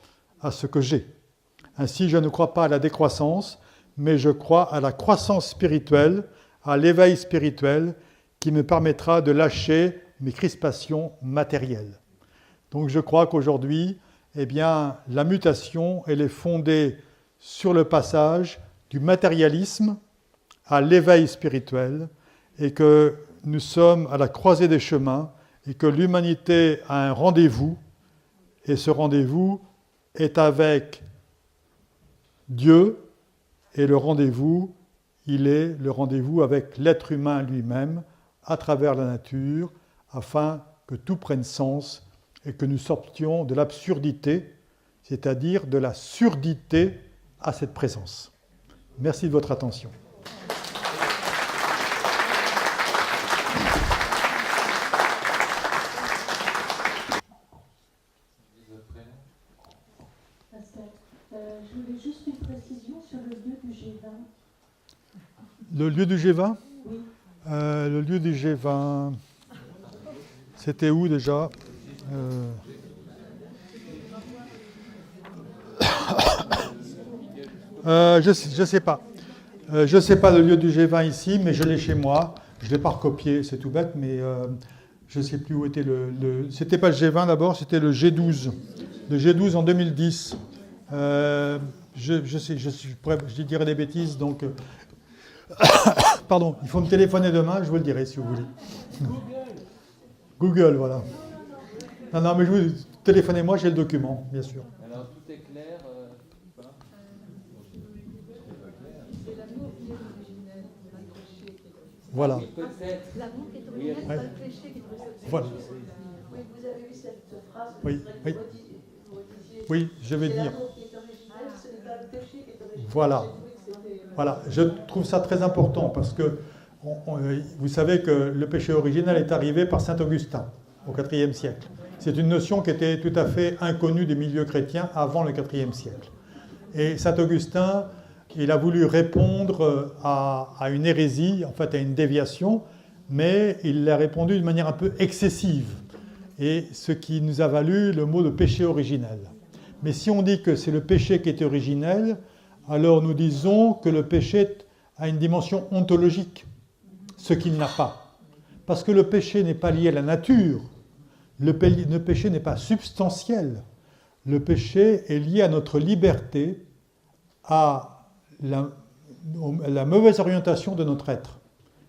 à ce que j'ai. Ainsi, je ne crois pas à la décroissance, mais je crois à la croissance spirituelle, à l'éveil spirituel qui me permettra de lâcher mes crispations matérielles. Donc je crois qu'aujourd'hui, la mutation, elle est fondée sur le passage du matérialisme à l'éveil spirituel, et que nous sommes à la croisée des chemins, et que l'humanité a un rendez-vous, et ce rendez-vous est avec Dieu, et le rendez-vous, il est le rendez-vous avec l'être humain lui-même, à travers la nature, afin que tout prenne sens et que nous sortions de l'absurdité, c'est-à-dire de la surdité à cette présence. Merci de votre attention. Je voulais juste une précision sur le lieu du G20. Le lieu du G20 ? Oui. Le lieu du G20, c'était où déjà ? Je ne sais pas. Je ne sais pas le lieu du G20 ici, mais je l'ai chez moi. Je ne l'ai pas recopié, c'est tout bête, mais je ne sais plus où était le... C'était pas le G20 d'abord, c'était le G12. Le G12 en 2010. Je dirais des bêtises, donc... Pardon, il faut me téléphoner demain, je vous le dirai si vous voulez. Google, voilà. Non, mais téléphonez-moi, j'ai le document, bien sûr. Alors, tout est clair Voilà. Peut-être. L'amour qui est originel, c'est pas le péché qui est originel. Voilà. Oui, vous avez eu cette phrase. Oui, oui. Oui, je vais dire. L'amour qui est originel, ce n'est pas le péché qui est originel. Voilà. Voilà, je trouve ça très important parce que vous savez que le péché originel est arrivé par saint Augustin au IVe siècle. C'est une notion qui était tout à fait inconnue des milieux chrétiens avant le IVe siècle. Et saint Augustin, il a voulu répondre à une hérésie, en fait à une déviation, mais il l'a répondu d'une manière un peu excessive. Et ce qui nous a valu le mot de péché originel. Mais si on dit que c'est le péché qui est originel, alors nous disons que le péché a une dimension ontologique, ce qu'il n'a pas. Parce que le péché n'est pas lié à la nature, le péché n'est pas substantiel, le péché est lié à notre liberté, à la mauvaise orientation de notre être.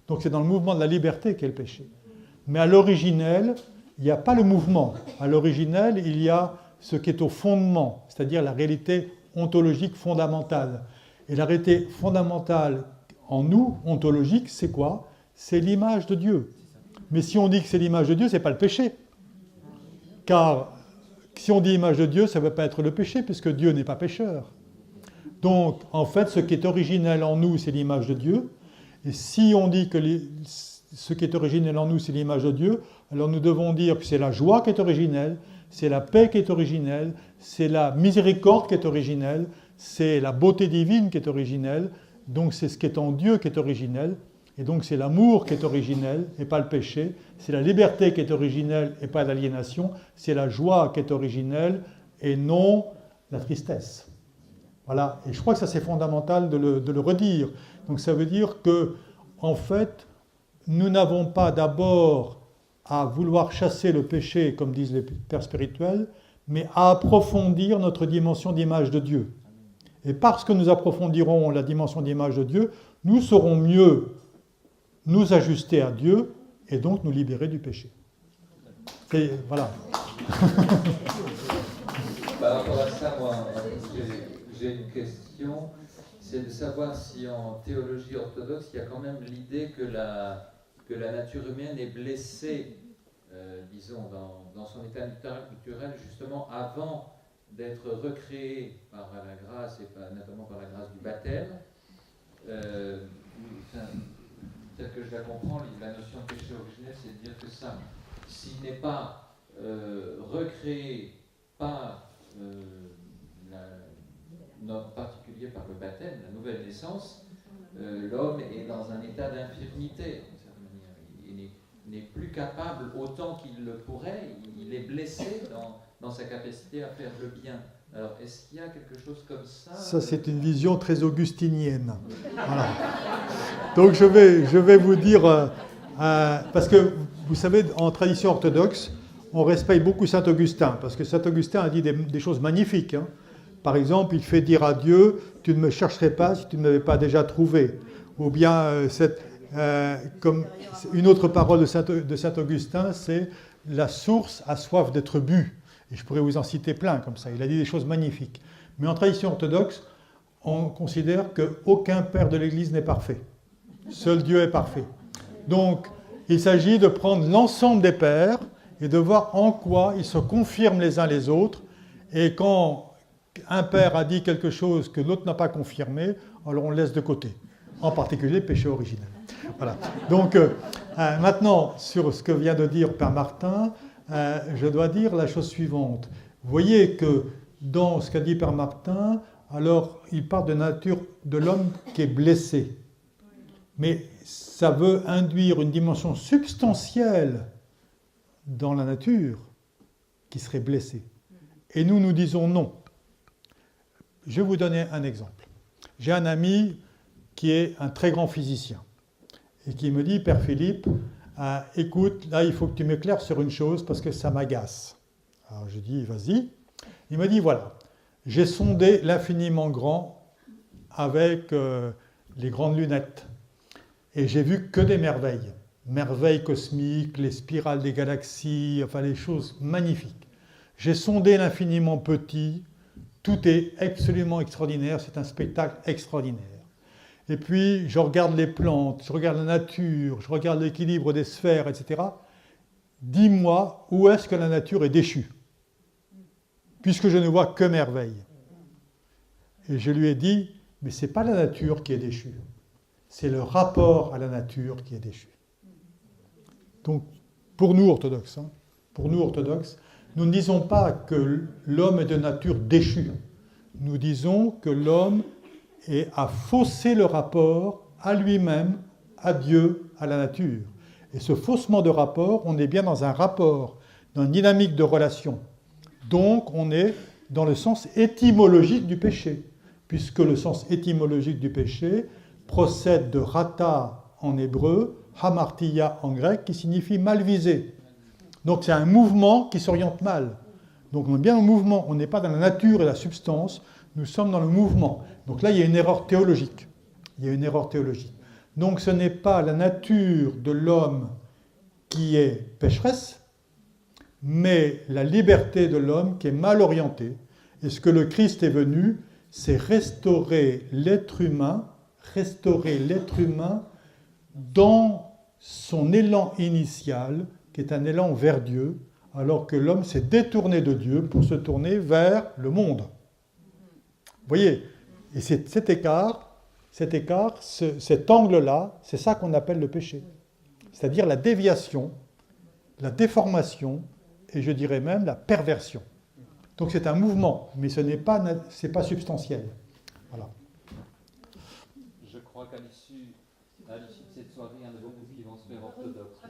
Donc c'est dans le mouvement de la liberté qu'est le péché. Mais à l'originel, il n'y a pas le mouvement. À l'originel, il y a ce qui est au fondement, c'est-à-dire la réalité ontologique fondamentale. Et la réalité fondamentale en nous, ontologique, c'est quoi? C'est l'image de Dieu. Mais si on dit que c'est l'image de Dieu, ce n'est pas le péché. Car si on dit image de Dieu, ça ne veut pas être le péché, puisque Dieu n'est pas pécheur. Donc, en fait, ce qui est originel en nous, c'est l'image de Dieu. Et si on dit que ce qui est originel en nous, c'est l'image de Dieu, alors nous devons dire que c'est la joie qui est originelle, c'est la paix qui est originelle, c'est la miséricorde qui est originelle, c'est la beauté divine qui est originelle, donc c'est ce qui est en Dieu qui est originel, et donc c'est l'amour qui est originel et pas le péché, c'est la liberté qui est originelle et pas l'aliénation, c'est la joie qui est originelle et non la tristesse. Voilà, et je crois que ça c'est fondamental de le redire. Donc ça veut dire que, en fait, nous n'avons pas d'abord à vouloir chasser le péché, comme disent les pères spirituels, mais à approfondir notre dimension d'image de Dieu. Et parce que nous approfondirons la dimension d'image de Dieu, nous saurons mieux nous ajuster à Dieu et donc nous libérer du péché. Et voilà. Par rapport à ça, moi, j'ai une question, c'est de savoir si en théologie orthodoxe, il y a quand même l'idée que la nature humaine est blessée, disons, dans son état naturel, justement avant d'être recréée par la grâce, et notamment par la grâce du baptême. Tel que je la comprends, la notion de péché originel, c'est de dire que ça, s'il n'est pas recréé par en particulier par le baptême, la nouvelle naissance, l'homme est dans un état d'infirmité, d'une certaine manière. Il n'est plus capable autant qu'il le pourrait, il est blessé dans sa capacité à faire le bien. Alors, est-ce qu'il y a quelque chose comme ça? Ça, c'est une vision très augustinienne. Voilà. Donc, je vais vous dire, parce que, vous savez, en tradition orthodoxe, on respecte beaucoup Saint-Augustin, parce que Saint-Augustin a dit des choses magnifiques. Hein. Par exemple, il fait dire à Dieu, tu ne me chercherais pas si tu ne m'avais pas déjà trouvé. Ou bien, comme une autre parole de Saint-Augustin, c'est la source a soif d'être bue. Et je pourrais vous en citer plein comme ça. Il a dit des choses magnifiques. Mais en tradition orthodoxe, on considère qu'aucun père de l'Église n'est parfait. Seul Dieu est parfait. Donc, il s'agit de prendre l'ensemble des pères et de voir en quoi ils se confirment les uns les autres. Et quand un père a dit quelque chose que l'autre n'a pas confirmé, alors on le laisse de côté. En particulier le péché originel. Voilà. Donc, maintenant, sur ce que vient de dire Père Martin, je dois dire la chose suivante. Vous voyez que dans ce qu'a dit Père Martin, alors il parle de nature de l'homme qui est blessé. Mais ça veut induire une dimension substantielle dans la nature qui serait blessée. Et nous disons non. Je vais vous donner un exemple. J'ai un ami qui est un très grand physicien et qui me dit, Père Philippe, écoute, là, il faut que tu m'éclaires sur une chose parce que ça m'agace. Alors je dis, vas-y. Il me dit, voilà, j'ai sondé l'infiniment grand avec les grandes lunettes et j'ai vu que des merveilles. Merveilles cosmiques, les spirales des galaxies, enfin les choses magnifiques. J'ai sondé l'infiniment petit, tout est absolument extraordinaire, c'est un spectacle extraordinaire. Et puis, je regarde les plantes, je regarde la nature, je regarde l'équilibre des sphères, etc. Dis-moi, où est-ce que la nature est déchue? Puisque je ne vois que merveille. Et je lui ai dit, mais ce n'est pas la nature qui est déchue, c'est le rapport à la nature qui est déchu. Donc, pour nous orthodoxes, nous ne disons pas que l'homme est de nature déchue. Nous disons que l'homme a faussé le rapport à lui-même, à Dieu, à la nature. Et ce faussement de rapport, on est bien dans un rapport, dans une dynamique de relation. Donc, on est dans le sens étymologique du péché. puisque le sens étymologique du péché procède de rata en hébreu, hamartia en grec, qui signifie mal visé. Donc c'est un mouvement qui s'oriente mal. Donc on est bien en mouvement, on n'est pas dans la nature et la substance, nous sommes dans le mouvement. Donc là, il y a une erreur théologique. Il y a une erreur théologique. Donc ce n'est pas la nature de l'homme qui est pécheresse, mais la liberté de l'homme qui est mal orientée. Et ce que le Christ est venu, c'est restaurer l'être humain dans son élan initial, qui est un élan vers Dieu, alors que l'homme s'est détourné de Dieu pour se tourner vers le monde. Vous voyez? Et cet écart, cet angle-là, c'est ça qu'on appelle le péché. C'est-à-dire la déviation, la déformation, et je dirais même la perversion. Donc c'est un mouvement, mais ce n'est pas substantiel. Voilà. Je crois qu'à l'issue de cette soirée, un de vous qui vont se faire orthodoxe.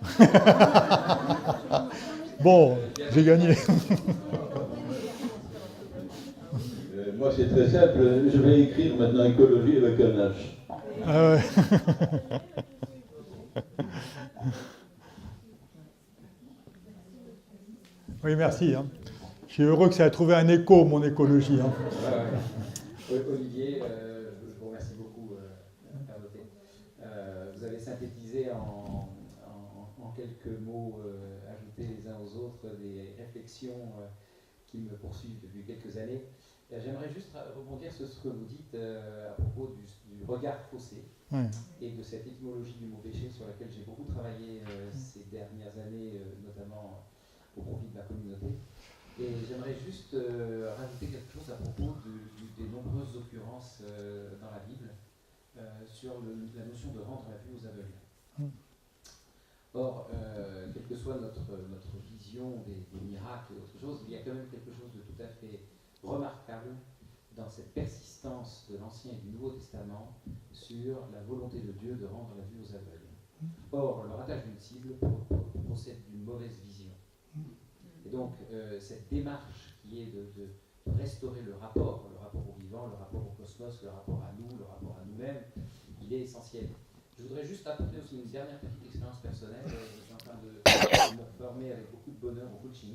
Bon, j'ai gagné. Moi, c'est très simple. Je vais écrire maintenant écologie avec un H. Ah ouais. Oui, merci. Je suis heureux que ça ait trouvé un écho, mon écologie. Olivier, je vous remercie beaucoup, Carloté. Vous avez synthétisé en quelques mots ajoutés les uns aux autres des réflexions qui me poursuivent depuis quelques années. J'aimerais juste rebondir sur ce que vous dites à propos du regard faussé et de cette étymologie du mot péché sur laquelle j'ai beaucoup travaillé ces dernières années, notamment au profit de ma communauté. Et j'aimerais juste rajouter quelque chose à propos des nombreuses occurrences dans la Bible sur la notion de rendre la vue aux aveugles. Or, quelle que soit notre vision des miracles et autre chose, il y a quand même quelque chose de tout à fait remarquable dans cette persistance de l'Ancien et du Nouveau Testament sur la volonté de Dieu de rendre la vue aux aveugles. Or, le ratage d'une cible procède d'une mauvaise vision. Et donc, cette démarche qui est de restaurer le rapport au vivant, le rapport au cosmos, le rapport à nous, le rapport à nous-mêmes, il est essentiel. Je voudrais juste apporter aussi une dernière petite expérience personnelle. Je suis en train de me former avec beaucoup de bonheur au coaching.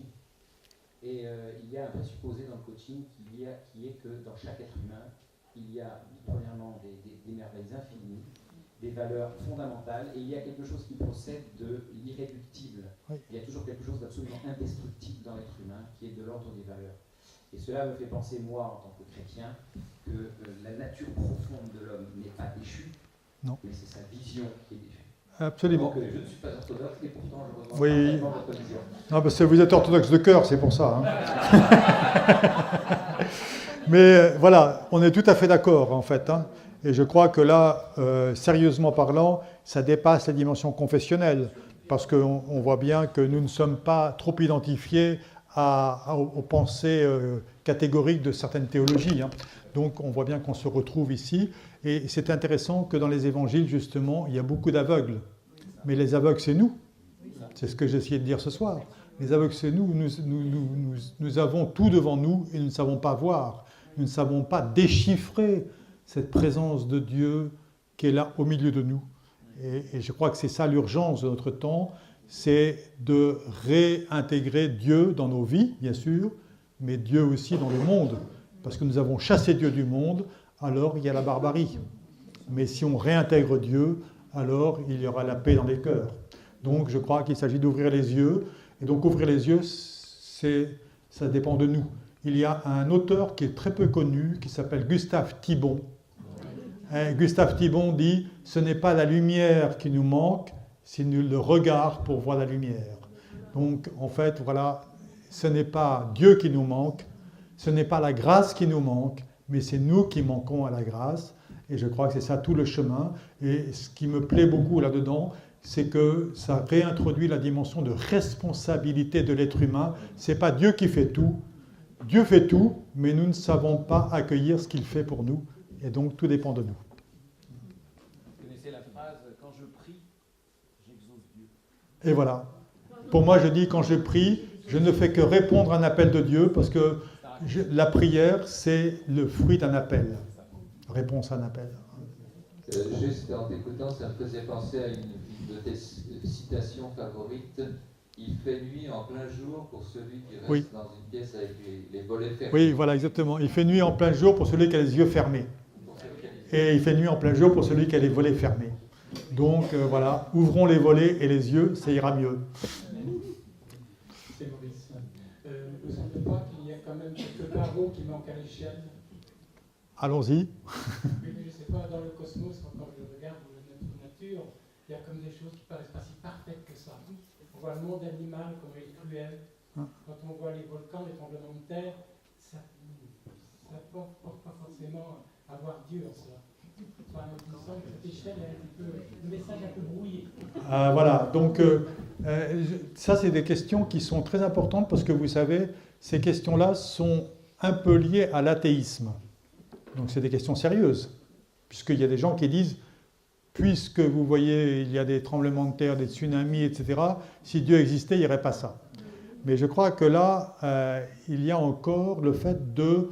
Et il y a un présupposé dans le coaching qui est que dans chaque être humain, il y a premièrement des merveilles infinies, des valeurs fondamentales, et il y a quelque chose qui procède de l'irréductible. Oui. Il y a toujours quelque chose d'absolument indestructible dans l'être humain, qui est de l'ordre des valeurs. Et cela me fait penser, moi, en tant que chrétien, que la nature profonde de l'homme n'est pas déchue, non. Mais c'est sa vision qui est déchue. Absolument. Donc, je ne suis pas orthodoxe, et pourtant je rejoins oui. votre vision. Non, parce que vous êtes orthodoxe de cœur, c'est pour ça. Mais voilà, on est tout à fait d'accord, en fait. Et je crois que là, sérieusement parlant, ça dépasse la dimension confessionnelle, parce qu'on voit bien que nous ne sommes pas trop identifiés aux pensées catégoriques de certaines théologies. Donc on voit bien qu'on se retrouve ici. Et c'est intéressant que dans les évangiles, justement, il y a beaucoup d'aveugles. Mais les aveugles, c'est nous. C'est ce que j'ai essayé de dire ce soir. Les aveugles, c'est nous. Nous avons tout devant nous et nous ne savons pas voir. Nous ne savons pas déchiffrer cette présence de Dieu qui est là au milieu de nous. Et je crois que c'est ça l'urgence de notre temps, c'est de réintégrer Dieu dans nos vies, bien sûr, mais Dieu aussi dans le monde. Parce que nous avons chassé Dieu du monde, alors il y a la barbarie. Mais si on réintègre Dieu, alors il y aura la paix dans les cœurs. Donc je crois qu'il s'agit d'ouvrir les yeux. Et donc ouvrir les yeux, ça dépend de nous. Il y a un auteur qui est très peu connu, qui s'appelle Gustave Thibon. Gustave Thibon dit « Ce n'est pas la lumière qui nous manque, c'est le regard pour voir la lumière. » Donc en fait, voilà, ce n'est pas Dieu qui nous manque, ce n'est pas la grâce qui nous manque, mais c'est nous qui manquons à la grâce. Et je crois que c'est ça tout le chemin. Et ce qui me plaît beaucoup là-dedans, c'est que ça réintroduit la dimension de responsabilité de l'être humain. Ce n'est pas Dieu qui fait tout. Dieu fait tout, mais nous ne savons pas accueillir ce qu'il fait pour nous. Et donc tout dépend de nous. Vous connaissez la phrase « Quand je prie, j'exauce Dieu ». Et voilà. Pour moi, je dis quand je prie, je ne fais que répondre à un appel de Dieu, parce que la prière, c'est le fruit d'un appel. réponse à un appel. Juste en t'écoutant, ça me faisait penser à une de tes citations favorites. Il fait nuit en plein jour pour celui qui reste Oui. dans une pièce avec les volets fermés. Oui, voilà, exactement. Il fait nuit en plein jour pour celui qui a les yeux fermés. Et il fait nuit en plein jour pour celui qui a les volets fermés. Donc voilà, ouvrons les volets et les yeux, ça ira mieux. C'est Maurice. Vous ne semblez pas qu'il y a quand même quelques barreaux qui manquent à l'échelle? Allons-y. Oui, mais je ne sais pas, dans le cosmos, quand je regarde notre nature, il y a comme des choses qui ne paraissent pas si parfaites que ça. On voit le monde animal, comme il est cruel. Quand on voit les volcans, les tremblements de terre, ça ne porte pas forcément à voir Dieu en cela. Enfin, il me semble que cette échelle est le message un peu brouillé. Voilà, donc ça c'est des questions qui sont très importantes parce que vous savez, ces questions-là sont un peu liées à l'athéisme. Donc c'est des questions sérieuses, puisqu'il y a des gens qui disent, puisque vous voyez, il y a des tremblements de terre, des tsunamis, etc., si Dieu existait, il n'y aurait pas ça. Mais je crois que là, il y a encore le fait de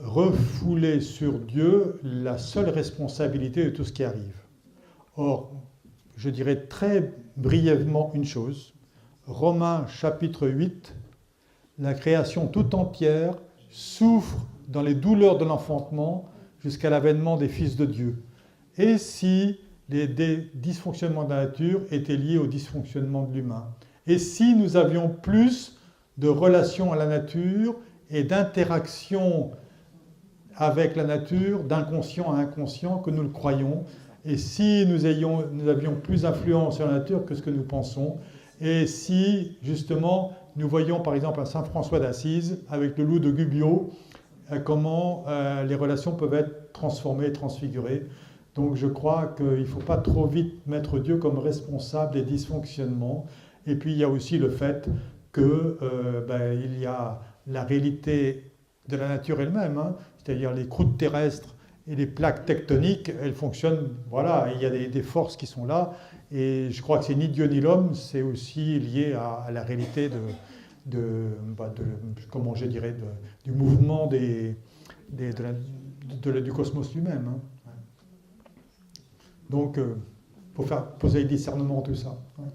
refouler sur Dieu la seule responsabilité de tout ce qui arrive. Or, je dirais très brièvement une chose. Romains chapitre 8, la création tout entière souffre dans les douleurs de l'enfantement jusqu'à l'avènement des fils de Dieu. Et si les dysfonctionnements de la nature étaient liés au dysfonctionnement de l'humain? Et si nous avions plus de relations à la nature et d'interaction avec la nature, d'inconscient à inconscient, que nous le croyons, et si nous avions plus d'influence sur la nature que ce que nous pensons, et si, justement, nous voyons, par exemple, à Saint François d'Assise, avec le loup de Gubbio, comment les relations peuvent être transformées, transfigurées. Donc je crois qu'il ne faut pas trop vite mettre Dieu comme responsable des dysfonctionnements. Et puis il y a aussi le fait qu'il y a la réalité de la nature elle-même, hein, c'est-à-dire les croûtes terrestres et les plaques tectoniques, elles fonctionnent, voilà, il y a des forces qui sont là, et je crois que c'est ni Dieu ni l'homme, c'est aussi lié à la réalité comment je dirais, du mouvement du cosmos lui-même. Hein. Donc, il faut poser le discernement tout ça. Hein.